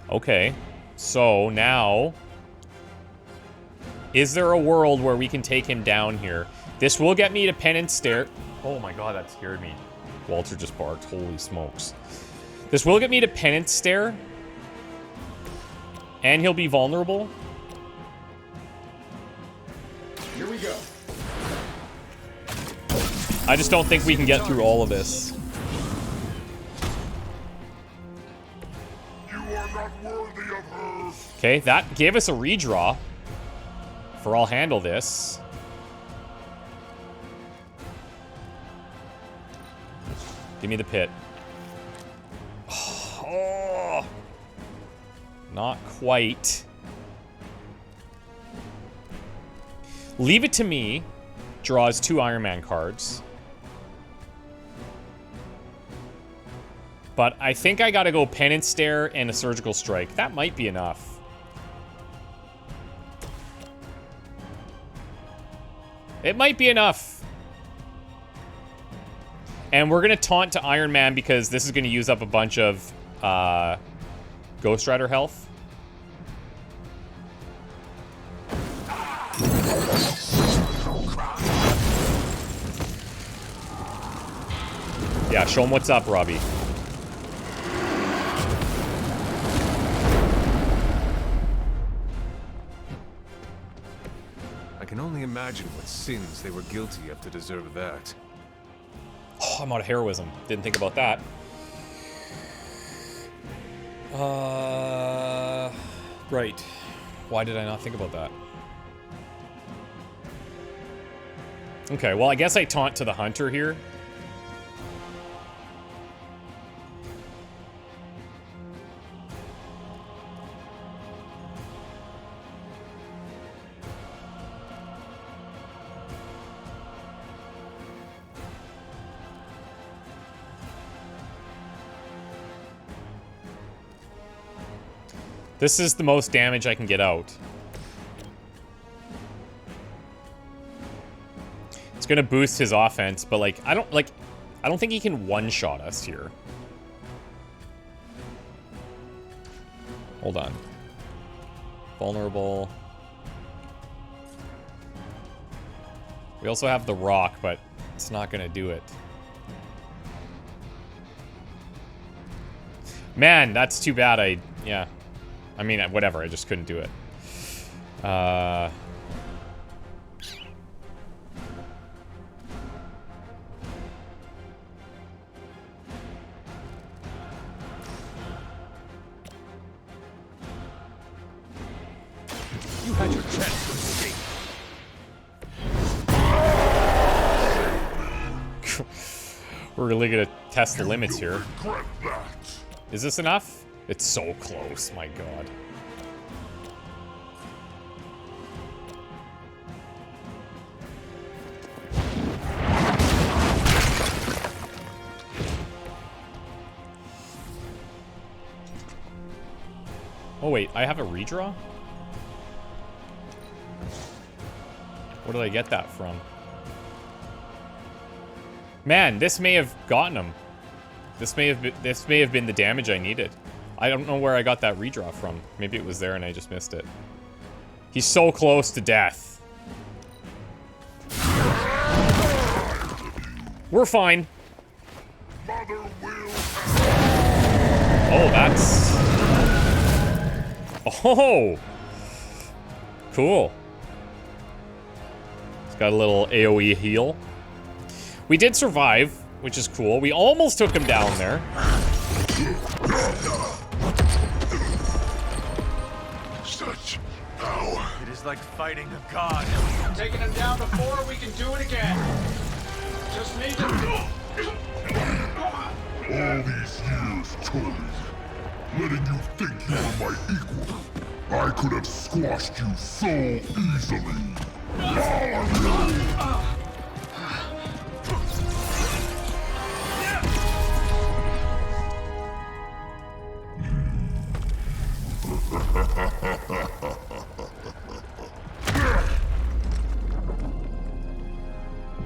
Okay. So now, is there a world where we can take him down here? This will get me to Penance Stare. Oh my god, that scared me. Walter just barked. Holy smokes. This will get me to Penance Stare. And he'll be vulnerable. Here we go. I just don't think we can get through all of this. You are not worthy of her. Okay, that gave us a redraw. For I'll handle this. Give me the pit. Oh, not quite. Leave It to Me draws 2 Iron Man cards. But I think I gotta go Penance Stare and a Surgical Strike. That might be enough. It might be enough. And we're gonna taunt to Iron Man because this is gonna use up a bunch of Ghost Rider health. Yeah, show him what's up, Robbie. I can only imagine what sins they were guilty of to deserve that. I'm out of heroism. Didn't think about that. Right. Why did I not think about that? Okay, well, I guess I taunt to the hunter here. This is the most damage I can get out. It's gonna boost his offense, but like I don't think he can one-shot us here. Hold on. Vulnerable. We also have the rock, but it's not gonna do it. Man, that's too bad. Yeah. I mean, whatever, I just couldn't do it. You had your chance to escape. We're really gonna test the limits here. Is this enough? It's so close, my god. Oh wait, I have a redraw? Where did I get that from? Man, this may have gotten him. This may have been the damage I needed. I don't know where I got that redraw from. Maybe it was there and I just missed it. He's so close to death. We're fine. Oh, that's... Oh! Cool. It's got a little AoE heal. We did survive, which is cool. We almost took him down there. Such power. It is like fighting a god. Taking him down before, we can do it again. Just need to... All these years, Tony, letting you think you were my equal, I could have squashed you so easily.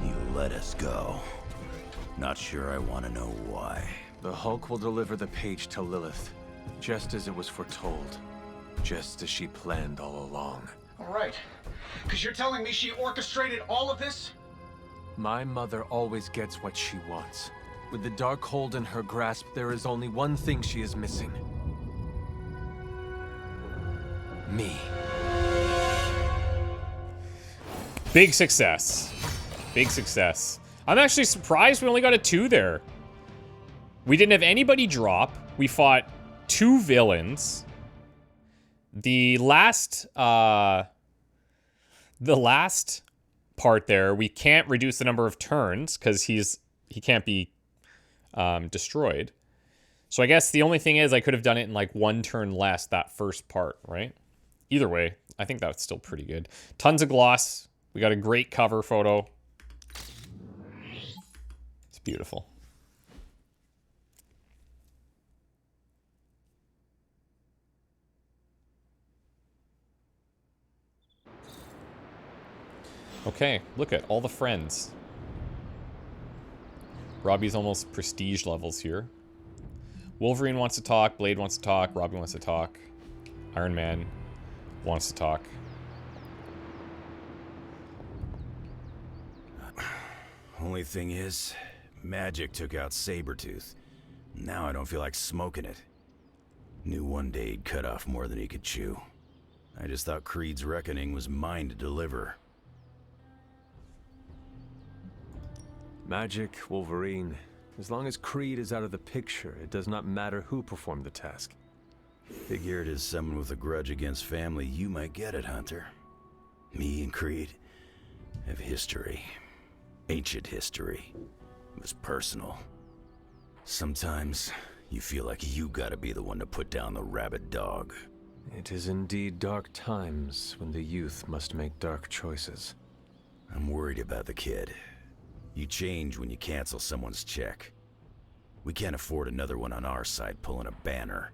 You let us go. Not sure I want to know why. The Hulk will deliver the page to Lilith, just as it was foretold. Just as she planned all along. All right. Because you're telling me she orchestrated all of this? My mother always gets what she wants. With the Darkhold in her grasp, there is only one thing she is missing. Me. Big success. Big success. I'm actually surprised we only got a 2 there. We didn't have anybody drop. We fought 2 villains. The last part there, we can't reduce the number of turns because he can't be destroyed. So I guess the only thing is I could have done it in like 1 turn less that first part, right? Either way, I think that's still pretty good. Tons of gloss. We got a great cover photo. It's beautiful. Okay, look at all the friends. Robbie's almost prestige levels here. Wolverine wants to talk, Blade wants to talk, Robbie wants to talk, Iron Man wants to talk. Only thing is, magic took out Sabretooth. Now I don't feel like smoking it. Knew one day he'd cut off more than he could chew. I just thought Creed's reckoning was mine to deliver. Magic, Wolverine. As long as Creed is out of the picture, it does not matter who performed the task. Figured as someone with a grudge against family, you might get it, Hunter. Me and Creed have history. Ancient history. It was personal. Sometimes you feel like you gotta be the one to put down the rabid dog. It is indeed dark times when the youth must make dark choices. I'm worried about the kid. You change when you cancel someone's check. We can't afford another one on our side pulling a banner.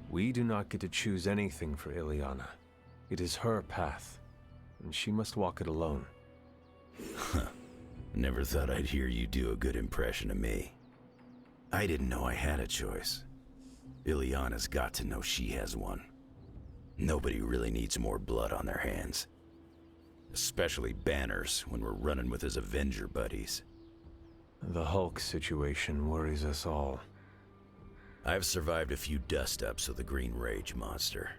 We do not get to choose anything for Ileana. It is her path, and she must walk it alone. Huh. Never thought I'd hear you do a good impression of me. I didn't know I had a choice. Ileana's got to know she has one. Nobody really needs more blood on their hands. Especially Banners when we're running with his Avenger buddies. The Hulk situation worries us all. I've survived a few dust-ups with the Green Rage monster.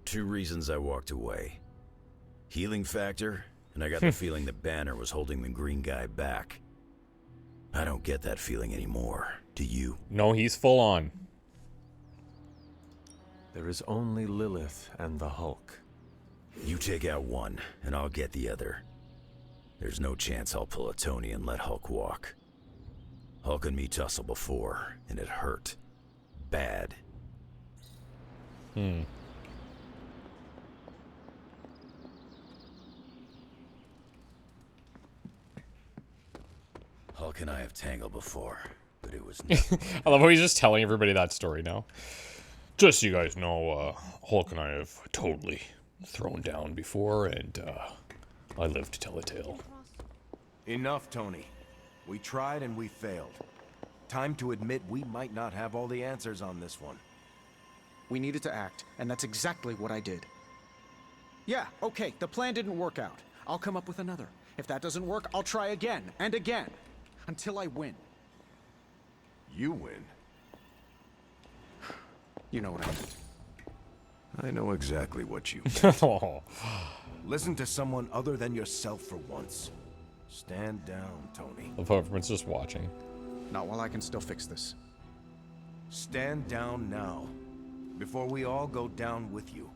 2 reasons I walked away. Healing factor, and I got the feeling that Banner was holding the green guy back. I don't get that feeling anymore. Do you? No, he's full on. There is only Lilith and the Hulk. You take out one, and I'll get the other. There's no chance I'll pull a Tony and let Hulk walk. Hulk and me tussled before, and it hurt. Bad. Hulk and I have tangled before, but it was I love how he's just telling everybody that story now. Just so you guys know, Hulk and I have totally thrown down before, and I live to tell the tale. Enough, Tony. We tried and we failed. Time to admit we might not have all the answers on this one. We needed to act, and that's exactly what I did. Yeah, okay, the plan didn't work out. I'll come up with another. If that doesn't work, I'll try again and again. Until I win. You win? You know what I meant. I know exactly what you meant. Listen to someone other than yourself for once. Stand down, Tony. Love how everyone's just watching. Not while I can still fix this. Stand down now, before we all go down with you.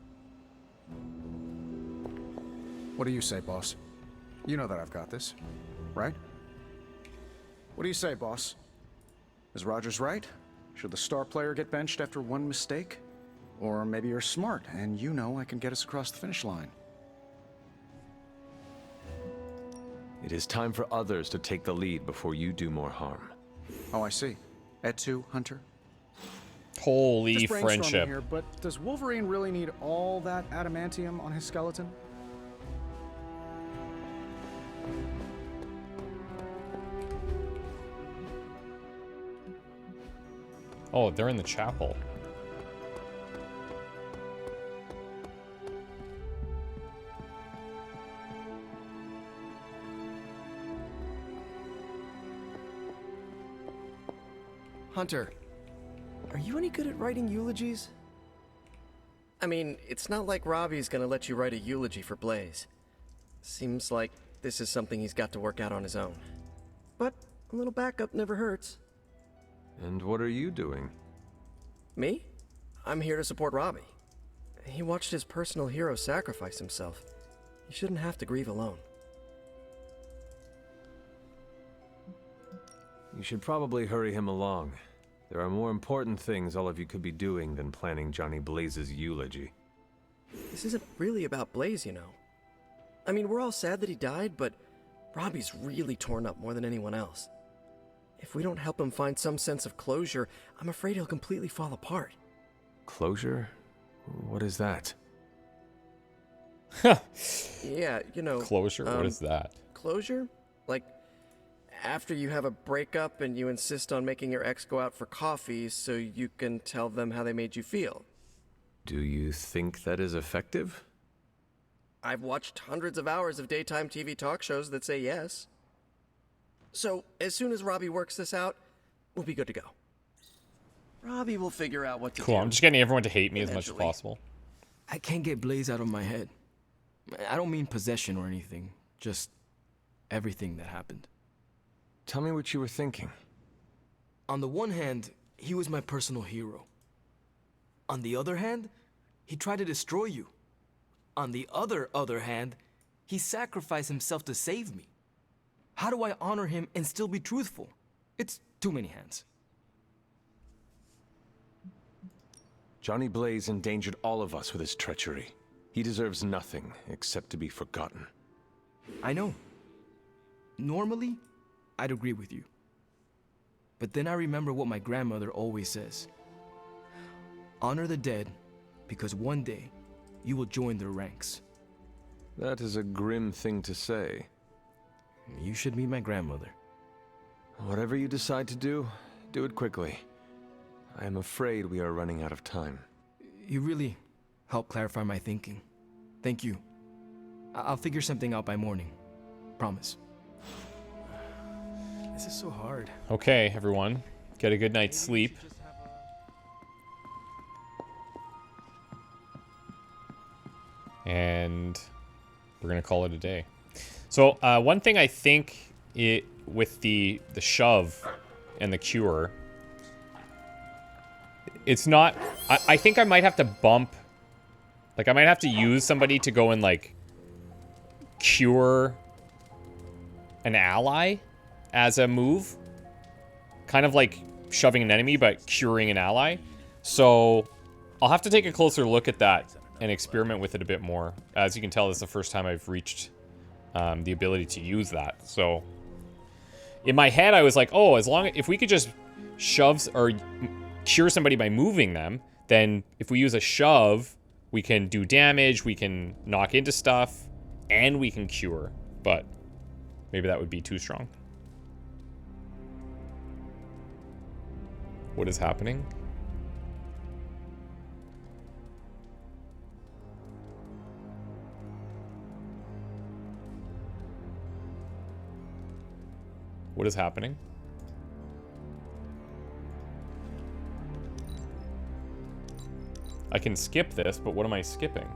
What do you say, boss? You know that I've got this, right? What do you say, boss? Is Rogers right? Should the star player get benched after one mistake? Or maybe you're smart, and you know I can get us across the finish line. It is time for others to take the lead before you do more harm. Oh, I see. Et2, Hunter? Holy Just brainstorming friendship. Here, but does Wolverine really need all that adamantium on his skeleton? Oh, they're in the chapel. Hunter, are you any good at writing eulogies? I mean, it's not like Robbie's gonna let you write a eulogy for Blaze. Seems like this is something he's got to work out on his own. But a little backup never hurts. And what are you doing? Me? I'm here to support Robbie. He watched his personal hero sacrifice himself. He shouldn't have to grieve alone. You should probably hurry him along. There are more important things all of you could be doing than planning Johnny Blaze's eulogy. This isn't really about Blaze, you know. I mean, we're all sad that he died, but Robbie's really torn up more than anyone else. If we don't help him find some sense of closure, I'm afraid he'll completely fall apart. Closure? What is that? Yeah, you know... Closure? What is that? Closure? Like, after you have a breakup and you insist on making your ex go out for coffee so you can tell them how they made you feel. Do you think that is effective? I've watched hundreds of hours of daytime TV talk shows that say yes. So, as soon as Robbie works this out, we'll be good to go. Robbie will figure out what to do. Cool, I'm just getting everyone to hate me as much as possible. I can't get Blaze out of my head. I don't mean possession or anything. Just everything that happened. Tell me what you were thinking. On the one hand, he was my personal hero. On the other hand, he tried to destroy you. On the other hand, he sacrificed himself to save me. How do I honor him and still be truthful? It's too many hands. Johnny Blaze endangered all of us with his treachery. He deserves nothing except to be forgotten. I know. Normally, I'd agree with you. But then I remember what my grandmother always says. Honor the dead, because one day, you will join their ranks. That is a grim thing to say. You should meet my grandmother. Whatever you decide to do, do it quickly. I am afraid we are running out of time. You really helped clarify my thinking. Thank you. I'll figure something out by morning. Promise. This is so hard. Okay, everyone. Get a good night's sleep. And we're gonna call it a day. So one thing I think with the shove and the cure, it's not. I think I might have to bump. Like I might have to use somebody to go and like cure an ally as a move, kind of like shoving an enemy but curing an ally. So I'll have to take a closer look at that and experiment with it a bit more. As you can tell, this is the first time I've reached the ability to use that. So in my head, I was like, oh, if we could just shove or cure somebody by moving them, then if we use a shove, we can do damage, we can knock into stuff, and we can cure. But maybe that would be too strong. What is happening? What is happening? I can skip this, but what am I skipping?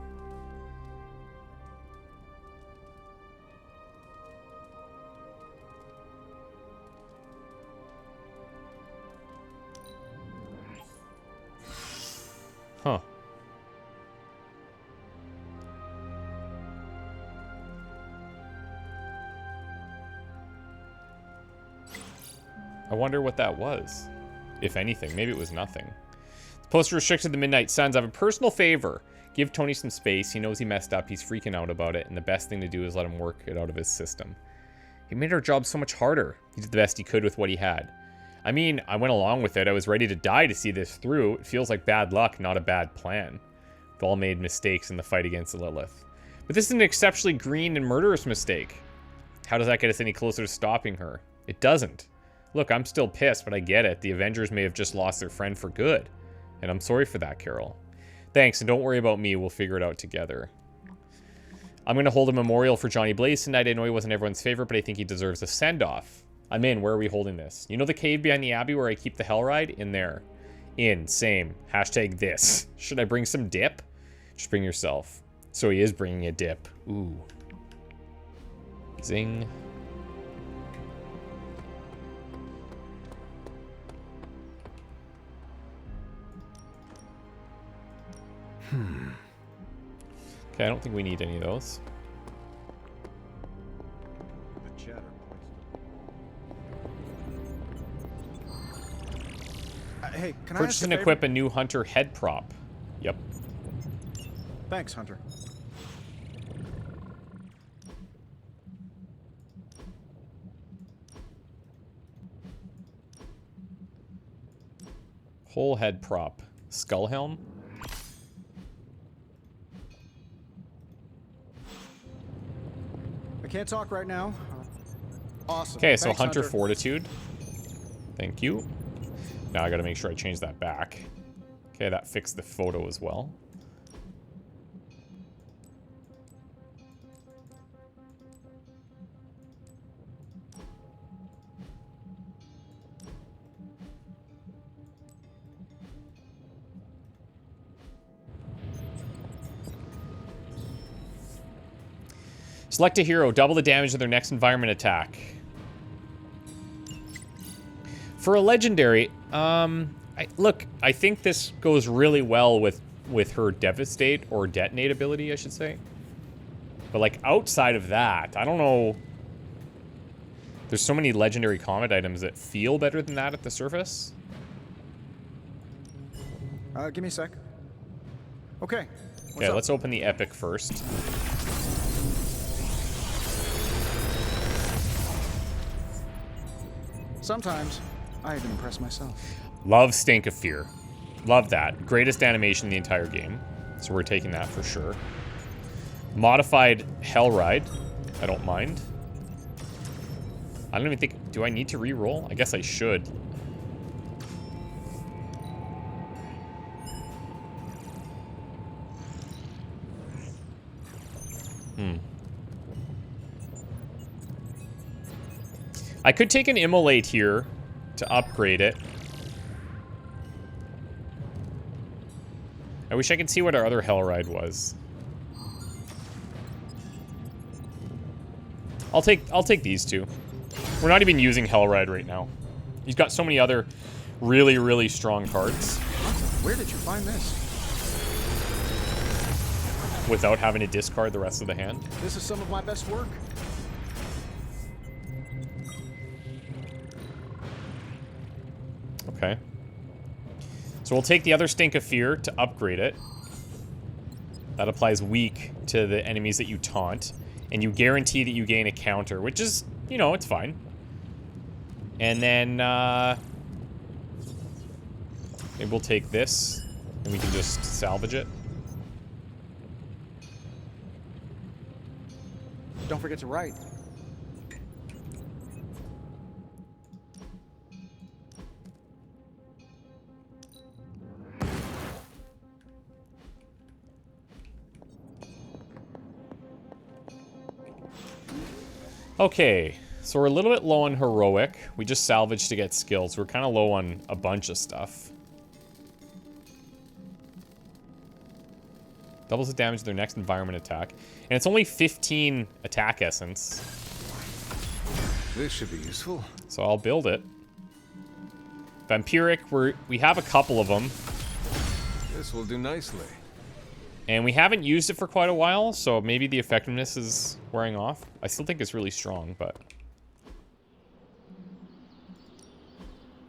Huh. I wonder what that was. If anything. Maybe it was nothing. Poster restricted the Midnight Suns. I have a personal favor. Give Tony some space. He knows he messed up. He's freaking out about it. And the best thing to do is let him work it out of his system. He made our job so much harder. He did the best he could with what he had. I mean, I went along with it. I was ready to die to see this through. It feels like bad luck, not a bad plan. We've all made mistakes in the fight against Lilith. But this is an exceptionally green and murderous mistake. How does that get us any closer to stopping her? It doesn't. Look, I'm still pissed, but I get it. The Avengers may have just lost their friend for good. And I'm sorry for that, Carol. Thanks, and don't worry about me. We'll figure it out together. I'm going to hold a memorial for Johnny Blaze tonight. I know he wasn't everyone's favorite, but I think he deserves a send-off. I'm in. Where are we holding this? You know the cave behind the Abbey where I keep the Hellride? In there. In. Same. Hashtag this. Should I bring some dip? Just bring yourself. So he is bringing a dip. Ooh. Zing. Okay, I don't think we need any of those. Hey, can Purchase and equip a new Hunter head prop. Yep. Thanks, Hunter. Whole head prop. Skull helm. I can't talk right now. Awesome. Okay, so Thanks, Hunter Fortitude. Thank you. Now I gotta make sure I change that back. Okay, that fixed the photo as well. Select a hero. Double the damage of their next environment attack. For a legendary, look, I think this goes really well with her Devastate, or Detonate ability, I should say. But, like, outside of that, I don't know. There's so many legendary combat items that feel better than that at the surface. Give me a sec. Okay. Okay, let's open the epic first. Sometimes I even impress myself. Love Stink of Fear. Love that. Greatest animation in the entire game. So we're taking that for sure. Modified Hell Ride. I don't mind. I don't even think... Do I need to re-roll? I guess I should. I could take an Immolate here to upgrade it. I wish I could see what our other Hell Ride was. I'll take these two. We're not even using Hell Ride right now. He's got so many other really, really strong cards. Where did you find this? Without having to discard the rest of the hand. This is some of my best work. Okay. So we'll take the other Stink of Fear to upgrade it. That applies weak to the enemies that you taunt. And you guarantee that you gain a counter, which is, you know, it's fine. And then, maybe we'll take this, and we can just salvage it. Don't forget to write. Okay, so we're a little bit low on heroic. We just salvaged to get skills. We're kind of low on a bunch of stuff. Doubles the damage of their next environment attack. And it's only 15 attack essence. This should be useful. So I'll build it. Vampiric, we have a couple of them. This will do nicely. And we haven't used it for quite a while, so maybe the effectiveness is wearing off. I still think it's really strong, but...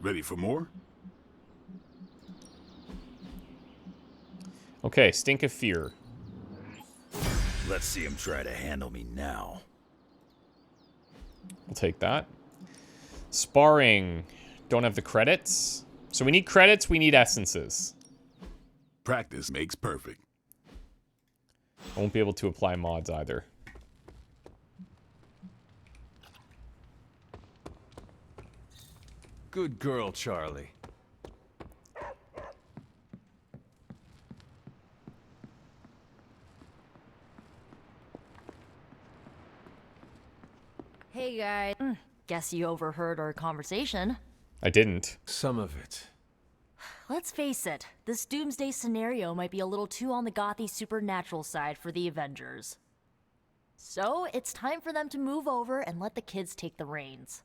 Ready for more? Okay, Stink of Fear. Let's see him try to handle me now. We'll take that. Sparring. Don't have the credits. So we need credits, we need essences. Practice makes perfect. I won't be able to apply mods either. Good girl, Charlie. Hey, guys. Guess you overheard our conversation. I didn't. Some of it. Let's face it, this doomsday scenario might be a little too on the gothy supernatural side for the Avengers. So, it's time for them to move over and let the kids take the reins.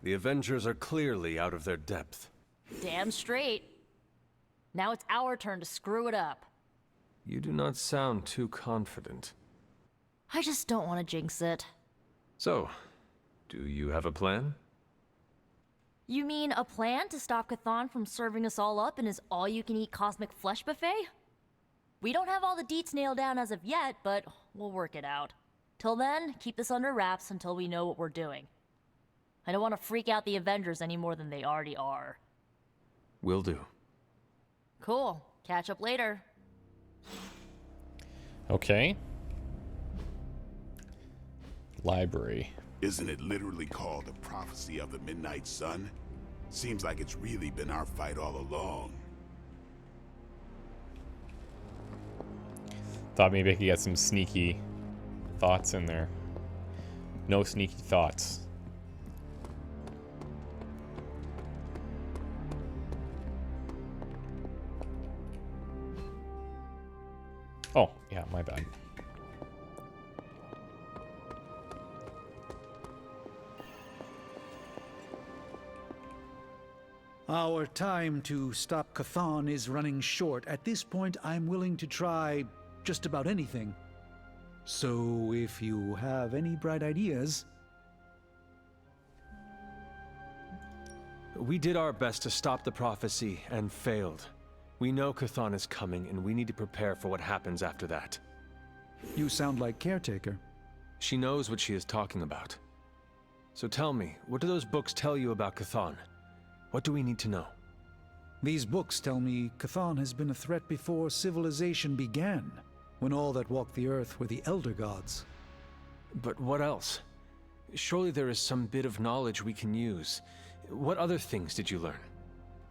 The Avengers are clearly out of their depth. Damn straight. Now it's our turn to screw it up. You do not sound too confident. I just don't want to jinx it. So, do you have a plan? You mean a plan to stop Chthon from serving us all up in his all-you-can-eat cosmic flesh buffet? We don't have all the deets nailed down as of yet, but we'll work it out. Till then, keep this under wraps until we know what we're doing. I don't want to freak out the Avengers any more than they already are. Will do. Cool. Catch up later. Okay. Library. Isn't it literally called the Prophecy of the Midnight Sun? Seems like it's really been our fight all along. Thought maybe I could get some sneaky thoughts in there. No sneaky thoughts. Oh, yeah, my bad. Our time to stop Chthon is running short. At this point, I'm willing to try just about anything. So if you have any bright ideas... We did our best to stop the prophecy and failed. We know Chthon is coming, and we need to prepare for what happens after that. You sound like Caretaker. She knows what she is talking about. So tell me, what do those books tell you about Chthon? What do we need to know? These books tell me Chthon has been a threat before civilization began, when all that walked the earth were the Elder Gods. But what else? Surely there is some bit of knowledge we can use. What other things did you learn?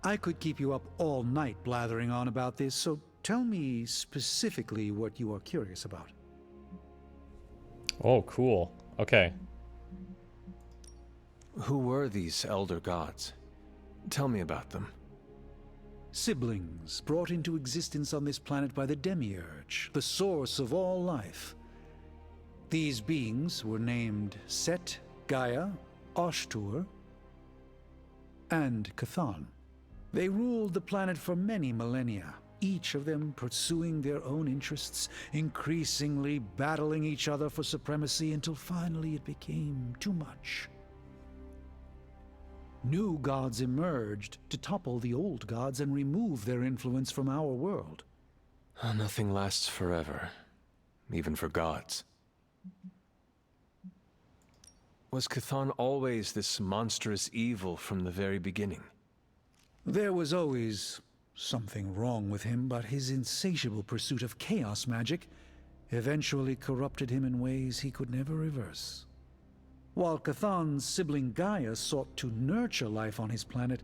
I could keep you up all night blathering on about this, so tell me specifically what you are curious about. Oh, cool. Okay. Who were these Elder Gods? Tell me about them. Siblings brought into existence on this planet by the Demiurge, the source of all life. These beings were named Set, Gaia, Oshtur, and Chthon. They ruled the planet for many millennia, each of them pursuing their own interests, increasingly battling each other for supremacy until finally it became too much. New gods emerged to topple the old gods and remove their influence from our world. Nothing lasts forever, even for gods. Was Chthon always this monstrous evil from the very beginning? There was always something wrong with him, but his insatiable pursuit of chaos magic eventually corrupted him in ways he could never reverse. While Chthon's sibling Gaia sought to nurture life on his planet,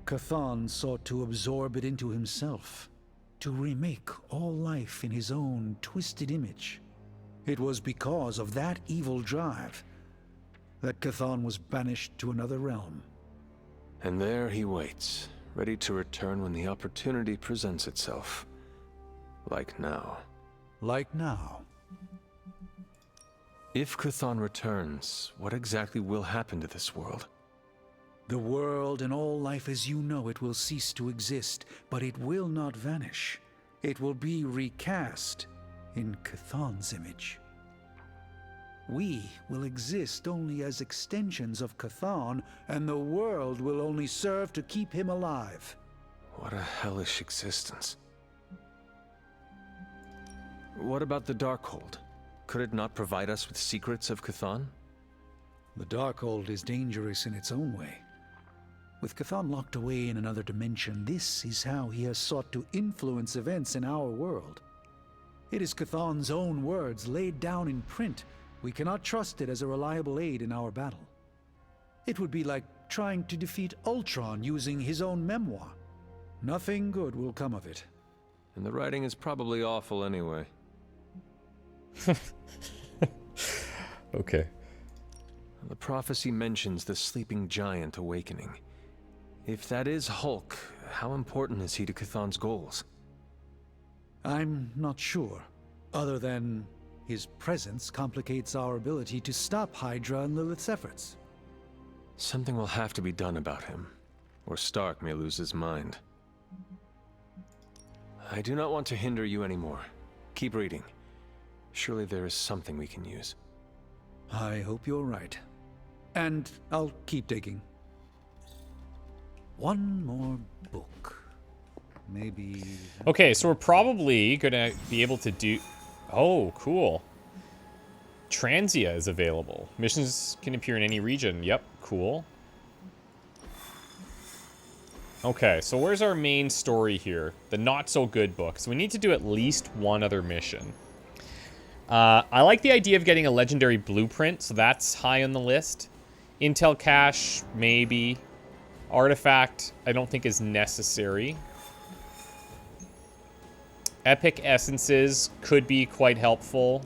Chthon sought to absorb it into himself, to remake all life in his own twisted image. It was because of that evil drive that Chthon was banished to another realm. And there he waits, ready to return when the opportunity presents itself. Like now. Like now. If Chthon returns, what exactly will happen to this world? The world and all life as you know it will cease to exist, but it will not vanish. It will be recast in Chthon's image. We will exist only as extensions of Chthon, and the world will only serve to keep him alive. What a hellish existence. What about the Darkhold? Could it not provide us with secrets of Chthon? The Darkhold is dangerous in its own way. With Chthon locked away in another dimension, this is how he has sought to influence events in our world. It is Chthon's own words laid down in print. We cannot trust it as a reliable aid in our battle. It would be like trying to defeat Ultron using his own memoir. Nothing good will come of it. And the writing is probably awful anyway. Okay. The prophecy mentions the sleeping giant awakening. If that is Hulk, how important is he to Chthon's goals? I'm not sure, other than his presence complicates our ability to stop Hydra and Lilith's efforts. Something will have to be done about him, or Stark may lose his mind. I do not want to hinder you anymore. Keep reading. Surely there is something we can use. I hope you're right. And I'll keep digging. One more book. Maybe... Okay, so we're probably gonna be able to do... Oh, cool. Transia is available. Missions can appear in any region. Yep, cool. Okay, so where's our main story here? The not-so-good book. So we need to do at least one other mission. I like the idea of getting a legendary blueprint, so that's high on the list. Intel cache, maybe. Artifact, I don't think is necessary. Epic essences could be quite helpful.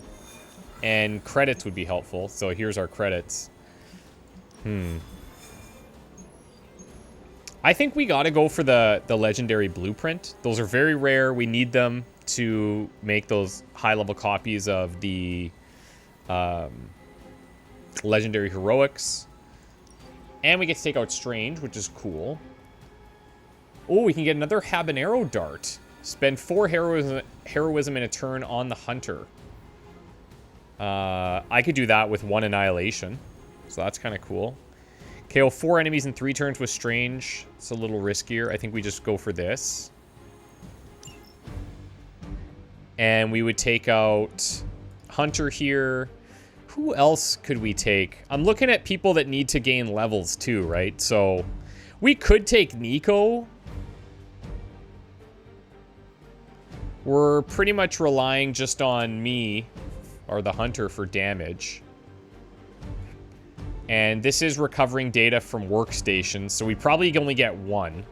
And credits would be helpful, so here's our credits. I think we gotta go for the legendary blueprint. Those are very rare. We need them to make those high-level copies of the legendary heroics. And we get to take out Strange, which is cool. Oh, we can get another habanero dart. Spend 4 heroism in a turn on the hunter. I could do that with 1 annihilation. So that's kind of cool. KO 4 enemies in 3 turns with Strange. It's a little riskier. I think we just go for this. And we would take out Hunter here. Who else could we take? I'm looking at people that need to gain levels too, right? So we could take Nico. We're pretty much relying just on me or the Hunter for damage. And this is recovering data from workstations, so we probably only get 1.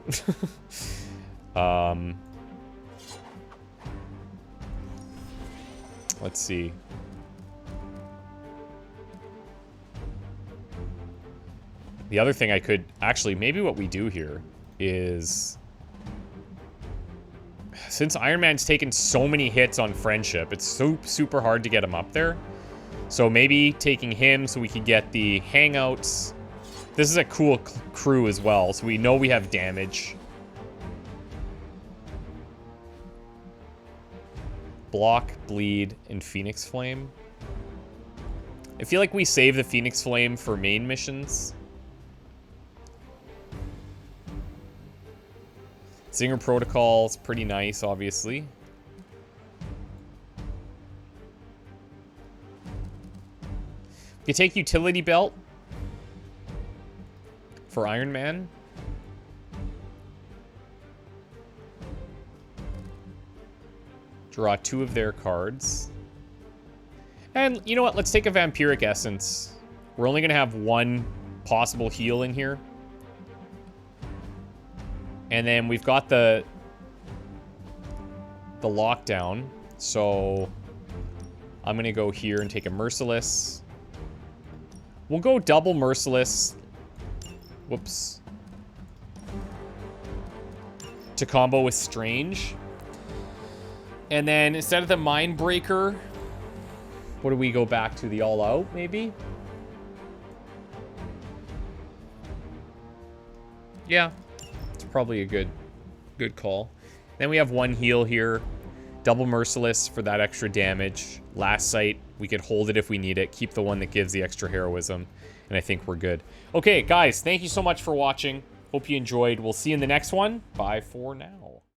Let's see. The other thing I could... Actually, maybe what we do here is... Since Iron Man's taken so many hits on Friendship, it's so super hard to get him up there. So maybe taking him so we could get the hangouts. This is a cool crew as well, so we know we have damage. Block, Bleed, and Phoenix Flame. I feel like we save the Phoenix Flame for main missions. Zinger Protocol's pretty nice, obviously. You take Utility Belt for Iron Man. Draw 2 of their cards. And you know what? Let's take a Vampiric Essence. We're only going to have 1 possible heal in here. And then we've got the lockdown. So I'm going to go here and take a Merciless. We'll go double Merciless. Whoops. To combo with Strange. And then instead of the Mindbreaker, what do we go back to? The All Out, maybe? Yeah. It's probably a good call. Then we have 1 heal here. Double Merciless for that extra damage. Last Sight, we could hold it if we need it. Keep the one that gives the extra heroism. And I think we're good. Okay, guys, thank you so much for watching. Hope you enjoyed. We'll see you in the next one. Bye for now.